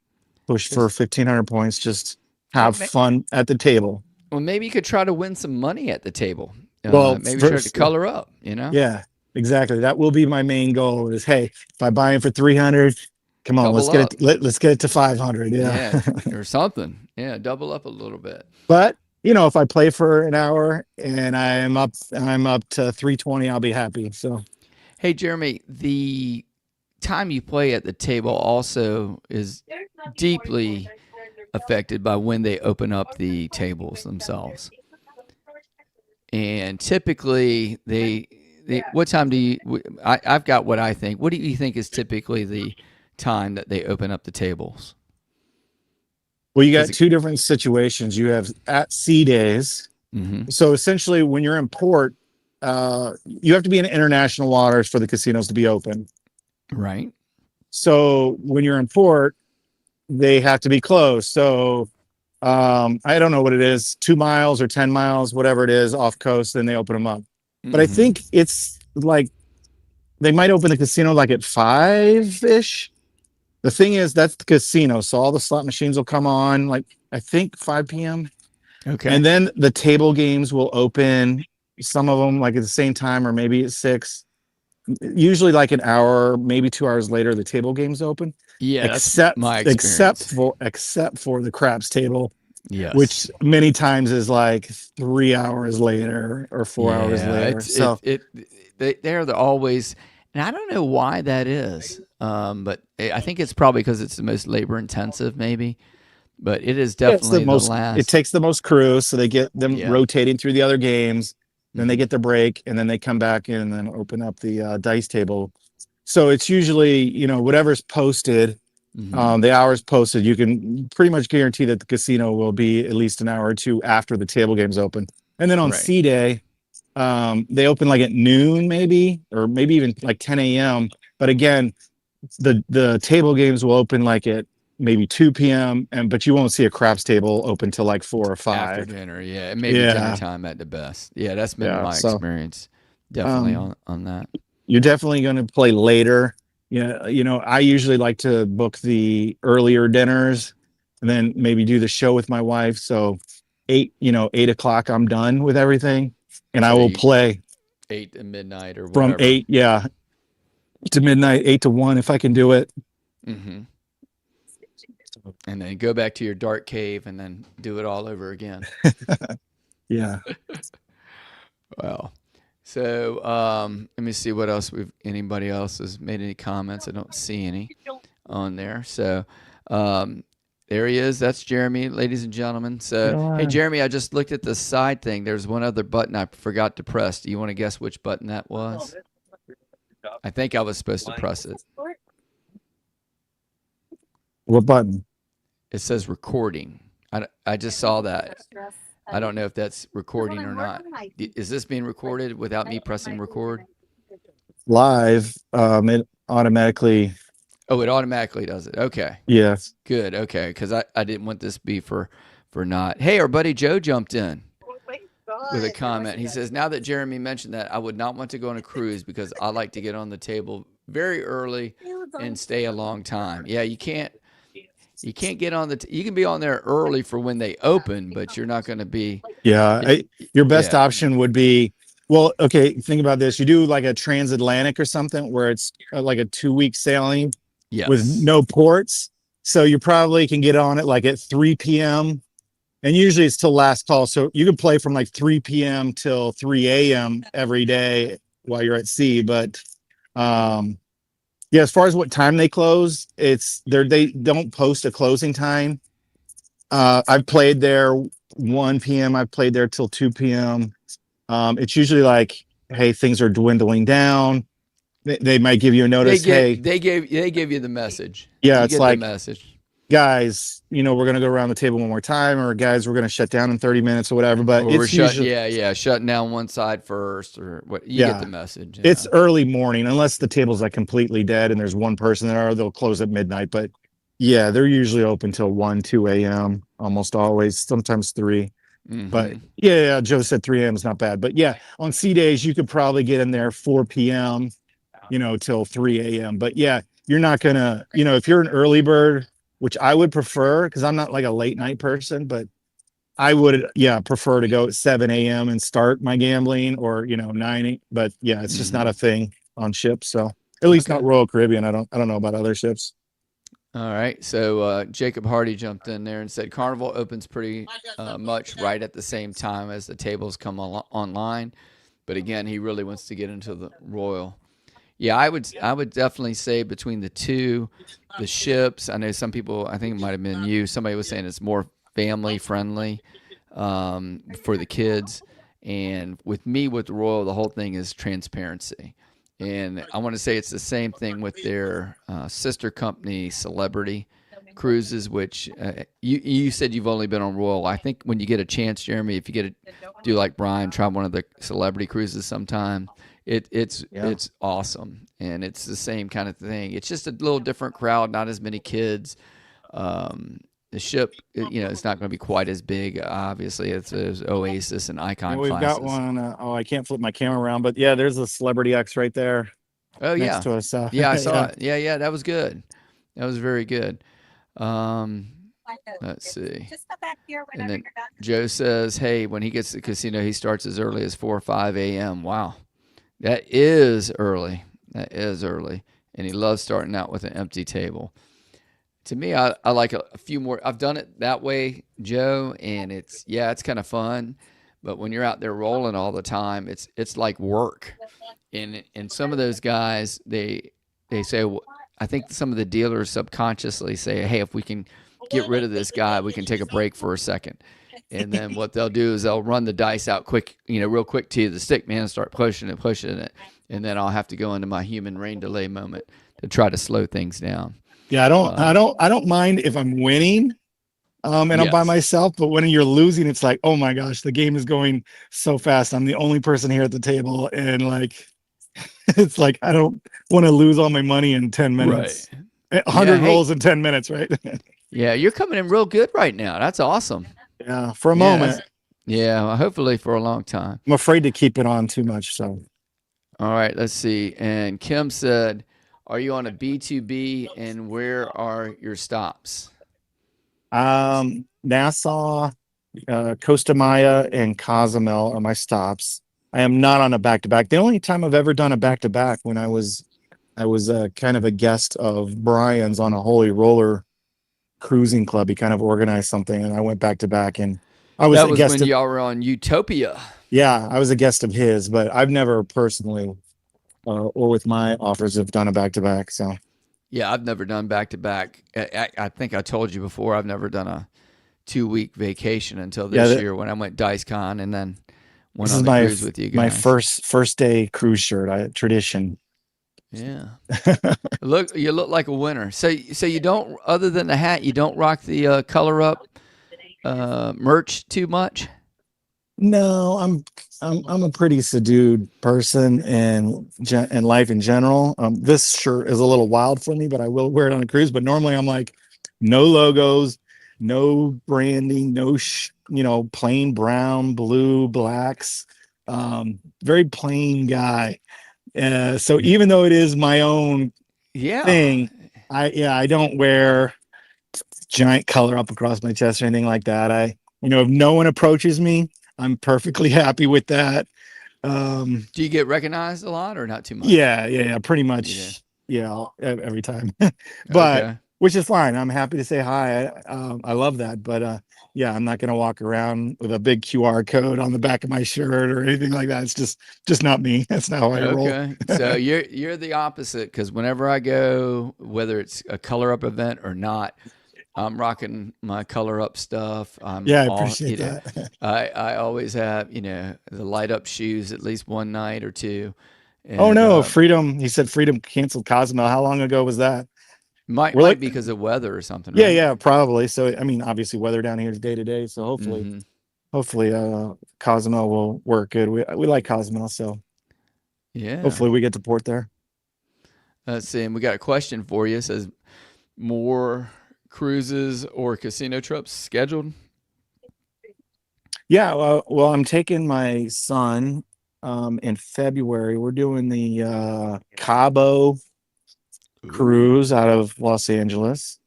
push for 1,500 points, just have fun at the table. Well, maybe you could try to win some money at the table. Well, Maybe try to first, color up, you know? yeah, exactly. That will be my main goal is, hey, if I buy them for 300, come on, Double up. let's get it to 500. Yeah, Yeah. or something. Yeah, double up a little bit. But if I play for an hour and I'm up to 320, I'll be happy. So Hey, Jeremy, the time you play at the table also is deeply affected by when they open up the tables themselves. and typically what time do you? I've got what I think. What do you think is typically the time that they open up the tables? Well, you got Is it? two different situations. You have at sea days. Mm-hmm. So essentially, when you're in port, you have to be in international waters for the casinos to be open. Right. So when you're in port, they have to be closed. So I don't know what it is, 2 miles or 10 miles, whatever it is, off coast, then they open them up. But I Mm-hmm. think it's like they might open the casino like at 5-ish. The thing is, that's the casino. So all the slot machines will come on like I think 5 p.m. Okay. And then the table games will open, some of them like at the same time or maybe at 6. Usually like an hour, maybe 2 hours later, the table games open. Yeah, that's Except my except experience. for except for the craps table, Yes. which many times is like 3 hours later or 4 hours Yeah, later. it's it So it they're always, and I don't know why that is. But I think it's probably because it's the most labor intensive, maybe. But it is it's the definitely the most, it last. takes the most crews, so they get them Yeah. rotating through the other games, then they Hmm. get their break, and then they come back in and then open up the dice table. So it's usually, whatever's posted, Hmm. the hours posted, you can pretty much guarantee that the casino will be at least an hour or two after the table games open. And then on Right. C day, they open like at noon, maybe, or maybe even like 10 a.m. But again, the table games will open like at maybe 2 p.m. but you won't see a craps table open till like 4 or After 5. dinner, yeah, and maybe dinner Yeah, time at the best. Yeah, that's been yeah. my So experience. Definitely um, on that. you're definitely going to play later. Yeah, I usually like to book the earlier dinners and then maybe do the show with my wife. So 8 o'clock, I'm done with everything, and I So will you play 8 to midnight or from whatever. 8, yeah, to midnight, 8 to 1 if I can do it. Hmm. And then go back to your dark cave and then do it all over again. Yeah. Wow. So let me see what else we've. Anybody else has made any comments? I don't see any on there. So um, there he is. That's Jeremy, ladies and gentlemen. So hey, Yeah. Jeremy, I just looked at the side thing. There's one other button I forgot to press. Do you want to guess which button that was? I think I was supposed to press it. What button? It says recording. I just saw that. I don't know if that's recording or not. Is this being recorded without me pressing record? Live. It automatically. Oh, it automatically does it. Okay. Yes. Good. Okay. Because I didn't want this to be for not. Hey, our buddy Joe jumped in with a comment. He says, now that Jeremy mentioned that, I would not want to go on a cruise because I like to get on the table very early and stay a long time. Yeah, you can't get on you can be on there early for when they open, but you're not going to be. Yeah. Your best Yeah. option would be, well, okay, think about this. You do like a transatlantic or something where it's like a 2-week sailing with Yes. no ports. So you probably can get on it like at 3 p.m. And usually it's till last call. So you can play from like 3 p.m. till 3 a.m. every day while you're at sea. But yeah, as far as what time they close, they don't post a closing time. I've played there 1 p.m. I've played there till 2 p.m. It's usually like, hey, things are dwindling down. They might give you a They notice, get hey, they give you the message. yeah, You it's get the like, message. guys, we're gonna go around the table one more time, or guys, we're gonna shut down in 30 minutes or whatever. But Or we're it's usually, shutting down one side first, or what. You get the yeah, message. it's Yeah. early morning, unless the table's like completely dead and there's one person there, they'll close at midnight. But yeah, they're usually open till 1, 2 a.m. almost always, sometimes 3. But Mm-hmm. yeah, Joe said 3 a.m. is not bad. But yeah, on C days, you could probably get in there 4 p.m., till 3 a.m. But yeah, you're not gonna, if you're an early bird, which I would prefer, because I'm not like a late night person, but I would, yeah, prefer to go at 7 a.m. and start my gambling, or 9. But yeah, it's just not Mm-hmm. a thing on ships. So at least not Okay. Royal Caribbean. I don't know about other ships. All right. So Jacob Hardy jumped in there and said Carnival opens pretty much right at the same time as the tables come online. But again, he really wants to get into the Royal. Yeah, I would definitely say between the two, the ships. I know some people. I think it might have been you. Somebody was saying it's more family friendly for the kids, And with me, with Royal, the whole thing is transparency. And I want to say it's the same thing with their sister company, Celebrity Cruises, which you said you've only been on Royal. I think when you get a chance, Jeremy, if you get to do like Brian, try one of the Celebrity Cruises sometime. It's awesome, and it's the same kind of thing. It's just a little different crowd, not as many kids. The ship, it's not going to be quite as big. Obviously, it's Oasis and Icon We've classes. got one. I can't flip my camera around, but yeah, there's a Celebrity X right there. Oh yeah, next to us. yeah, I saw it. Yeah, that was good. That was very good. Let's see. Just come back here And whenever then you're done. Joe says, "Hey, when he gets to the casino, he starts as early as 4 or 5 a.m. Wow, that is early. That is early, and he loves starting out with an empty table." To me, I like a few more. I've done it that way, Joe, and it's kind of fun. But when you're out there rolling all the time, it's like work. And some of those guys, they say, I think some of the dealers subconsciously say, hey, if we can get rid of this guy, we can take a break for a second. And then what they'll do is they'll run the dice out quick, real quick to the stick man and start pushing it. And then I'll have to go into my human rain delay moment to try to slow things down. Yeah, I don't mind if I'm winning, and I'm by Yes. myself. But when you're losing, it's like, oh my gosh, the game is going so fast. I'm the only person here at the table, and like, it's like I don't want to lose all my money in 10 minutes. 100 hey. rolls in 10 minutes, right? Yeah, you're coming in real good right now. That's awesome. Yeah, for a Yeah, moment. Yeah, well, hopefully for a long time. I'm afraid to keep it on too much. So All right, let's see. And Kim said, are you on a B2B and where are your stops? Nassau, Costa Maya, and Cozumel are my stops. I am not on a back-to-back. The only time I've ever done a back-to-back when I was kind of a guest of Brian's on a Holy Roller cruising club. He kind of organized something, and I went back-to-back, and I was That a was guest when of, y'all were on Utopia. yeah, I was a guest of his, but I've never personally or with my offers have done a back-to-back. So Yeah, I've never done back-to-back. I think I told you before, I've never done a 2-week vacation until this year when I went DiceCon and then went this on is the my cruise with you guys. my first day cruise shirt. Tradition. Yeah. You look like a winner. So you don't, other than the hat, you don't rock the Color Up merch too much? No, I'm a pretty subdued person and life in general. This shirt is a little wild for me, but I will wear it on a cruise. But normally I'm like, no logos, no branding, no plain brown, blue, blacks. Very plain guy. So even though it is my own thing, I don't wear giant color up across my chest or anything like that. If no one approaches me, I'm perfectly happy with that. Do you get recognized a lot or not too much? Yeah, pretty much. Yeah, every time. But Okay. which is fine. I'm happy to say hi. I love that. But yeah, I'm not gonna walk around with a big QR code on the back of my shirt or anything like that. It's just not me. That's not how I roll. Okay. So you're the opposite, because whenever I go, whether it's a Color Up event or not, I'm rocking my Color Up stuff. I appreciate that. I always have, the light up shoes at least one night or two. And, Oh no, Freedom. He said Freedom canceled Cozumel. How long ago was that? might we're like- be because of weather or something. Yeah, right? yeah, probably. So I mean, obviously weather down here is day to day. So Mhm. hopefully Cozumel will work good. We like Cozumel, so Yeah. hopefully we get to port there. Let's see. And we got a question for you. It says, more cruises or casino trips scheduled? Yeah, well, I'm taking my son in February. We're doing the Cabo cruise out of Los Angeles.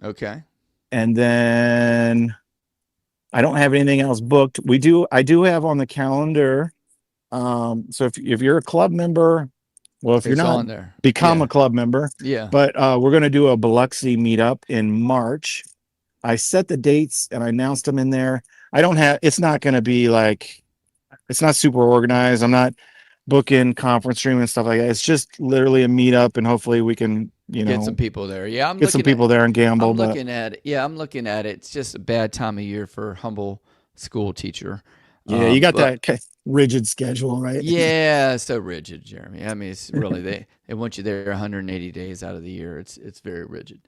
Okay. And then I don't have anything else booked. I do have on the calendar. So if you're a club member, well, if you're It's not, on there. become a club member. Yeah. But we're going to do a Biloxi meetup in March. I set the dates and I announced them in there. It's not going to be like, it's not super organized. I'm not booking conference room and stuff like that. It's just literally a meetup, and hopefully we can, Get some people there. Yeah. get some people there and gamble. I'm But looking at it. Yeah, I'm looking at it. It's just a bad time of year for humble school teacher. yeah, you got but- that. rigid schedule, right? Yeah, so rigid, Jeremy. I mean, it's really they want you there 180 days out of the year. It's very rigid.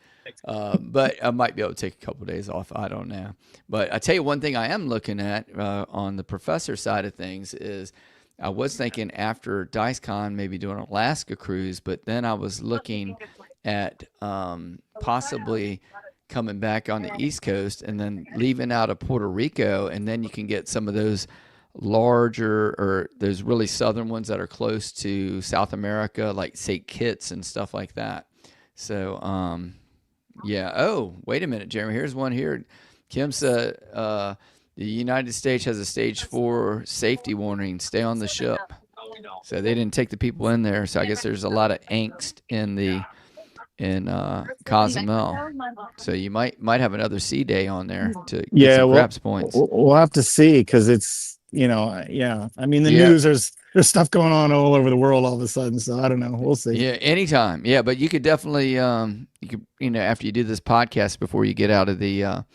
But I might be able to take a couple of days off. I don't know. But I tell you one thing I am looking at on the professor side of things is I was thinking after DiceCon maybe doing an Alaska cruise, but then I was looking at possibly coming back on the East Coast and then leaving out of Puerto Rico, and then you can get some of those larger or those really southern ones that are close to South America, like St. Kitts and stuff like that. So, yeah. Oh, wait a minute, Jeremy. Here's one here. Kim said the United States has a stage 4 safety warning. Stay on the ship. So they didn't take the people in there. So I guess there's a lot of angst in Cozumel. So you might have another sea day on there to get some craps points. We'll have to see because it's yeah. I mean the news there's stuff going on all over the world all of a sudden. So I don't know. We'll see. Yeah, anytime. Yeah, but you could definitely you could after you do this podcast before you get out of the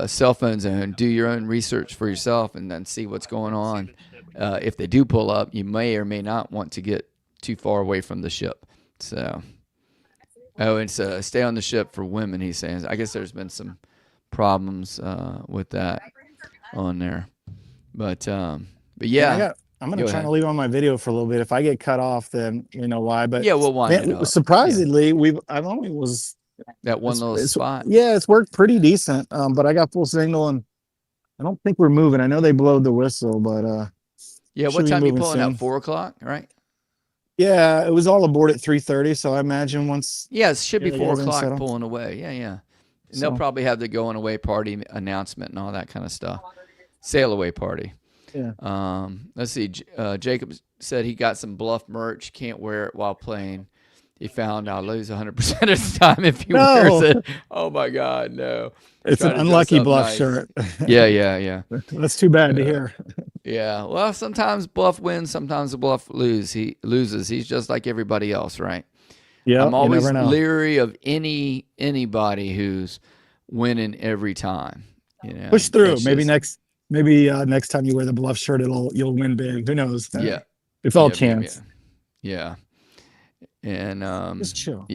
cell phone zone, do your own research for yourself and then see what's going on. If they do pull up, you may or may not want to get too far away from the ship. So, it's stay on the ship for women, he's saying. I guess there's been some problems with that on there. But yeah. I'm going to try to leave on my video for a little bit. If I get cut off, then you know why. But yeah, we'll wind it up. Surprisingly, I've only was that one little spot. Yeah, it's worked pretty decent. But I got full signal and I don't think we're moving. I know they blowed the whistle, but yeah, what time are you pulling out? 4 o'clock, right? Yeah, it was all aboard at 3:30. So I imagine once. Yeah, it should be 4 o'clock pulling away. Yeah. And they'll probably have the going away party announcement and all that kind of stuff. Sail away party. Yeah. Let's see. Jacob said he got some Bluff merch. Can't wear it while playing. He found I'll lose 100% of the time if he wears it. Oh my God, no! It's an unlucky Bluff shirt. Yeah. That's too bad to hear. Yeah. Well, sometimes Bluff wins, sometimes the Bluff loses. He loses. He's just like everybody else, right? Yeah. I'm always leery of anybody who's winning every time. Push through. Maybe next time you wear the Bluff shirt, you'll win big. Who knows? Yeah. It's all chance. Yeah. And just chill.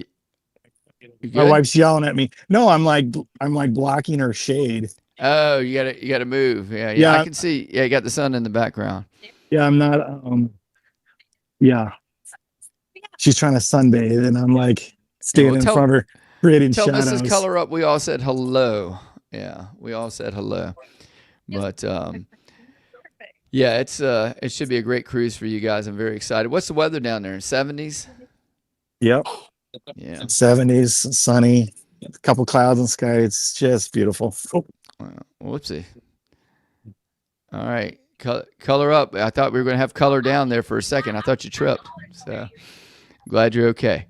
My wife's yelling at me. No, I'm like blocking her shade. Oh, you gotta move. Yeah. I can see. Yeah, you got the sun in the background. Yeah, I'm not. Yeah. She's trying to sunbathe, and I'm like standing in front of her, creating shadows. Tell Mrs. Color Up we all said hello. Yeah, we all said hello. But yeah, it should be a great cruise for you guys. I'm very excited. What's the weather down there? 70s? Yep. Yeah. 70s, sunny, a couple clouds in the sky. It's just beautiful. Oh. Whoopsie. All right. Color Up. I thought we were going to have color down there for a second. I thought you tripped. So glad you're okay.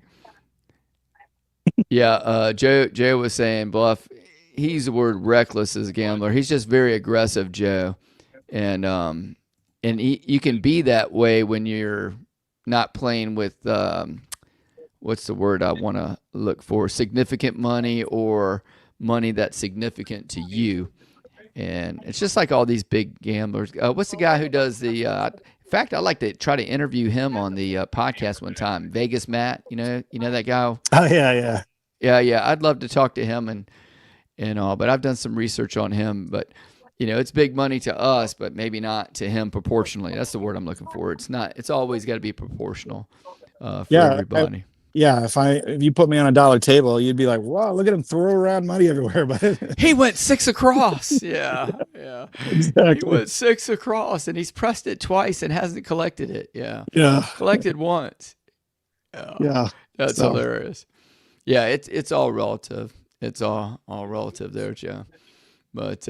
Yeah. Joe was saying Bluff. He used the word reckless as a gambler. He's just very aggressive, Joe. And you can be that way when you're not playing with what's the word I want to look for? Significant money or money that's significant to you. And it's just like all these big gamblers. What's the guy who does the in fact, I'd like to try to interview him on the podcast one time. Vegas Matt, you know that guy? Oh, yeah. Yeah. I'd love to talk to him and all, but I've done some research on him. But it's big money to us, but maybe not to him proportionally. That's the word I'm looking for. It's always got to be proportional for everybody. If you put me on a dollar table, you'd be like, wow, look at him throw around money everywhere. But he went 6 across. Yeah. Exactly. He went 6 across, and he's pressed it twice and hasn't collected it. Yeah. Collected once. Yeah. That's hilarious. Yeah, it's all relative. It's all relative there, Joe. But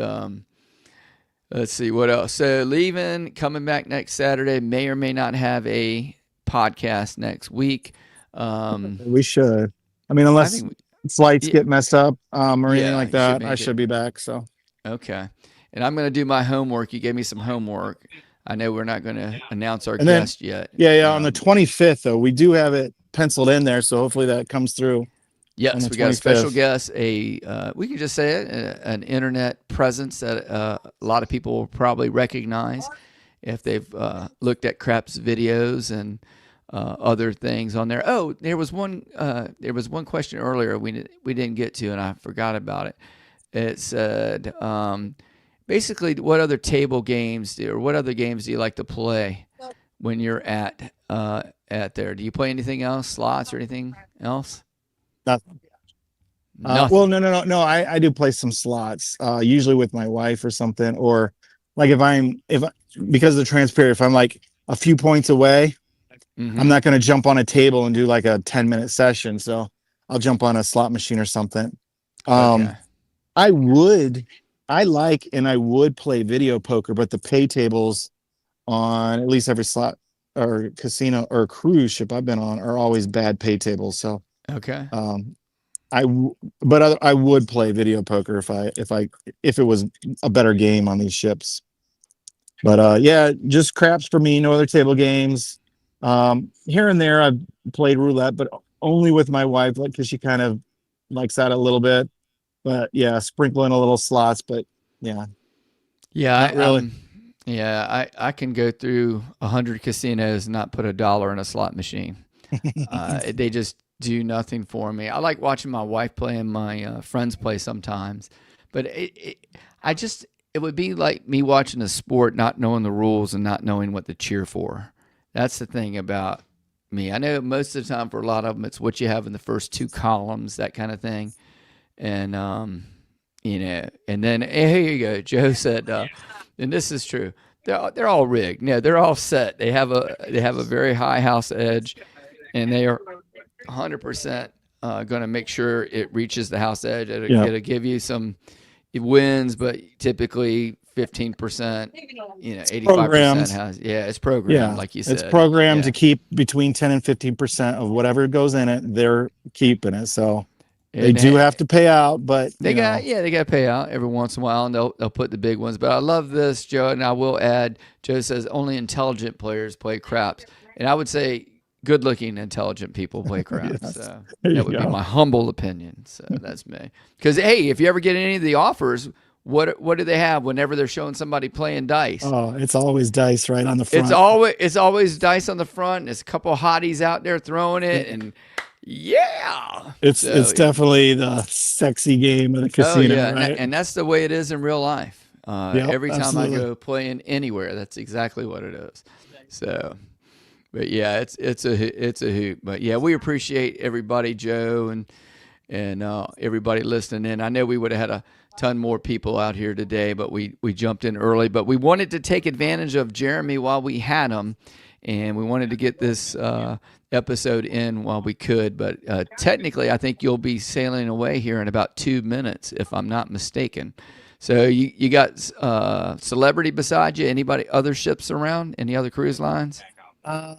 let's see what else. So leaving, coming back next Saturday, may or may not have a podcast next week. We should. I mean, unless flights get messed up or anything like that, I should be back. So okay, and I'm going to do my homework. You gave me some homework. I know we're not going to announce our guest yet. Yeah. On the 25th, though, we do have it penciled in there, so hopefully that comes through. Yes, we got a special guest. We can just say it, an internet presence that a lot of people will probably recognize. if they've looked at Craps videos and other things on there. Oh, there was one question earlier we didn't get to, and I forgot about it. It said basically what other table games or what other games do you like to play when you're at there? Do you play anything else, slots or anything else? Nothing. Nothing. Well, no. I do play some slots, usually with my wife or something, or like because of the transparent, if I'm like a few points away, I'm not going to jump on a table and do like a 10-minute session. So I'll jump on a slot machine or something. Okay. I like and I would play video poker, but the pay tables on at least every slot or casino or cruise ship I've been on are always bad pay tables. So Okay. I would play video poker if it was a better game on these ships. But yeah, just craps for me. No other table games. Here and there I've played roulette, but only with my wife, like because she kind of likes that a little bit. But yeah, sprinkle in a little slots. But yeah, Yeah, not really. I can go through 100 casinos and not put $1 in a slot machine. They just do nothing for me. I like watching my wife play and my friends play sometimes, but it would be like me watching a sport, not knowing the rules and not knowing what to cheer for. That's the thing about me. I know most of the time for a lot of them, it's what you have in the first two columns, that kind of thing, and and then here you go. Joe said, and this is true. They're all rigged. No, they're all set. They have a very high house edge, and they are 100% going to make sure it reaches the house edge. It'll give you some wins, but typically 15%, 85% has. Yeah, it's programmed, like you said. It's programmed to keep between 10 and 15% of whatever goes in it. They're keeping it. So they do have to pay out, but they got to pay out every once in a while, and they'll put the big ones. But I love this, Joe, and I will add. Joe says only intelligent players play craps, and I would say good-looking, intelligent people play craps. Yes. So that would be my humble opinion. So that's me. Because hey, if you ever get any of the offers, what do they have whenever they're showing somebody playing dice? Oh, it's always dice right on the front. It's always dice on the front. There's a couple of hotties out there throwing it, and yeah, it's definitely the sexy game of the casino, right? And that's the way it is in real life. Every time absolutely. I go playing anywhere, that's exactly what it is. So, but yeah, it's a hoot. But yeah, we appreciate everybody, Joe, and everybody listening in. I know we would have had a ton more people out here today, but we jumped in early. But we wanted to take advantage of Jeremy while we had him, and we wanted to get this episode in while we could. But technically, I think you'll be sailing away here in about 2 minutes, if I'm not mistaken. So you got Celebrity beside you? Anybody other ships around? Any other cruise lines? I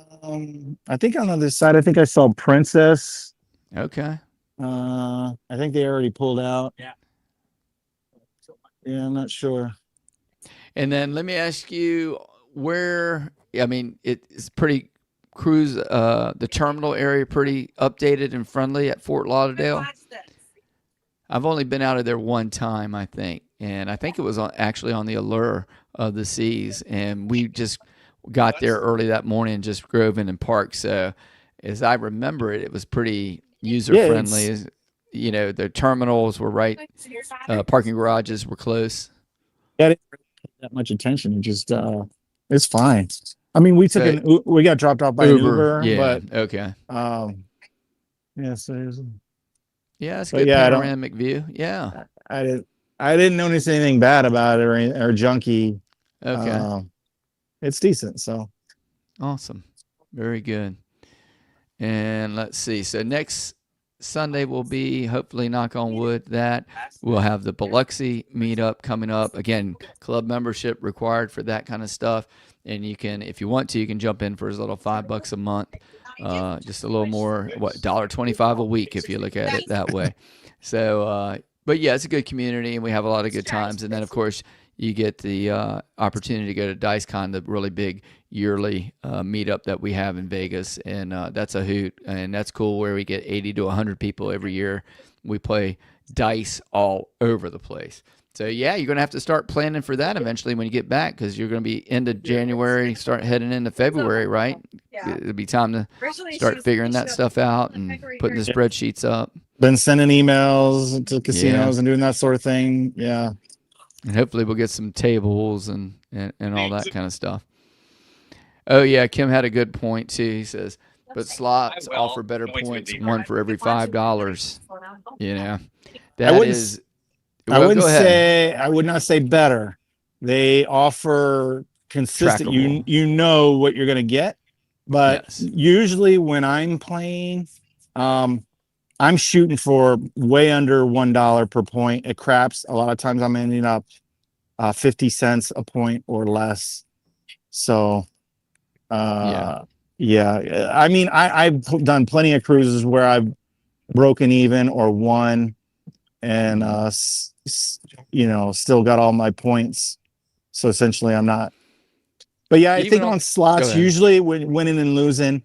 think on the other side, I think I saw Princess. Okay. I think they already pulled out. Yeah, I'm not sure. And then let me ask you where. I mean, it's pretty cruise. The terminal area pretty updated and friendly at Fort Lauderdale. I've only been out of there one time, I think, and I think it was actually on the Allure of the Seas, and we just got there early that morning and just drove in and parked. So, as I remember it, it was pretty user friendly. The terminals were right. Parking garages were close. Yeah, I didn't pay that much attention. It just it's fine. I mean, we got dropped off by Uber, yeah, but okay. Yeah, so it's a good panoramic view. Yeah, I didn't notice anything bad about it or junky. Okay, it's decent. So awesome, very good. And let's see. So next Sunday will be, hopefully, knock on wood, that we'll have the Biloxi meetup coming up. Again, club membership required for that kind of stuff. And you can, if you want to, you can jump in for as little $5 a month, just a little more, $1.25 a week if you look at it that way. So, but yeah, it's a good community, and we have a lot of good times. And then, of course, you get the opportunity to go to DiceCon, the really big yearly meetup that we have in Vegas, and that's a hoot, and that's cool, where we get 80 to 100 people every year. We play dice all over the place. So yeah, you're gonna have to start planning for that eventually when you get back, because you're gonna be into January, start heading into February, right? It'll be time to start figuring that stuff out and putting the spreadsheets up. Been sending emails to casinos and doing that sort of thing. Yeah. And hopefully we'll get some tables and all that kind of stuff. Oh yeah, Kim had a good point too. He says, but slots offer better points, one for every $5. You know, that is. I wouldn't say, I would not say better. They offer consistent. Trackable. You know what you're going to get, but usually when I'm playing, I'm shooting for way under $1 per point at craps. A lot of times I'm ending up 50 cents a point or less. So, yeah. I mean, I've done plenty of cruises where I've broken even or won, and you know, still got all my points. So essentially, I'm not. But yeah, I think on slots, usually when winning and losing,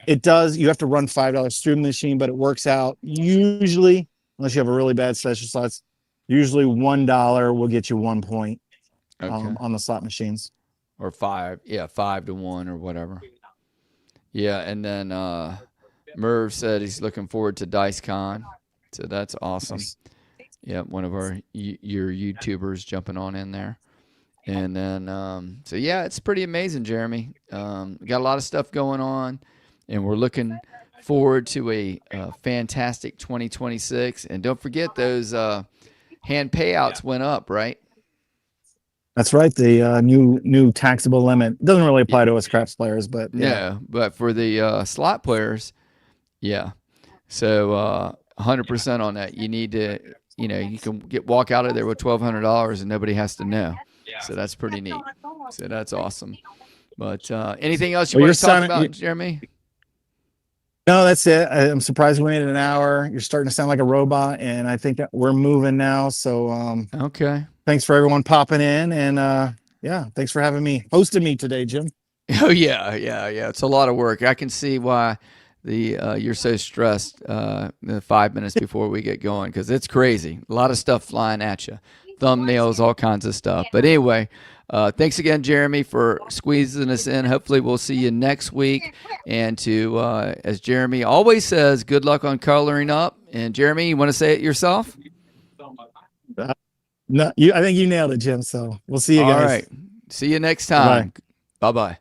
it does. You have to run $5 through the machine, but it works out usually, unless you have a really bad session slots. Usually $1 will get you 1 point on the slot machines. Or 5 to 1 or whatever. Yeah, and then Merv said he's looking forward to DiceCon, so that's awesome. Yeah, one of your YouTubers jumping on in there. And then so yeah, it's pretty amazing, Jeremy. We got a lot of stuff going on, and we're looking forward to a fantastic 2026. And don't forget those hand payouts went up, right? That's right. The new taxable limit doesn't really apply to us craps players, but no, but for the slot players, yeah. So 100% on that. You need to, you know, you can walk out of there with $1,200 and nobody has to know. So that's pretty neat. So that's awesome. But anything else you want to talk about, Jeremy? No, that's it. I'm surprised we made it an hour. You're starting to sound like a robot, and I think that we're moving now. So okay. Thanks for everyone popping in, and yeah, thanks for having me, hosting me today, Jim. Oh yeah. It's a lot of work. I can see why you're so stressed the 5 minutes before we get going, because it's crazy. A lot of stuff flying at you, thumbnails, all kinds of stuff. But anyway, thanks again, Jeremy, for squeezing us in. Hopefully we'll see you next week. And to as Jeremy always says, good luck on coloring up. And Jeremy, you want to say it yourself? No, I think you nailed it, Jim. So we'll see you guys. All right. See you next time. Bye-bye.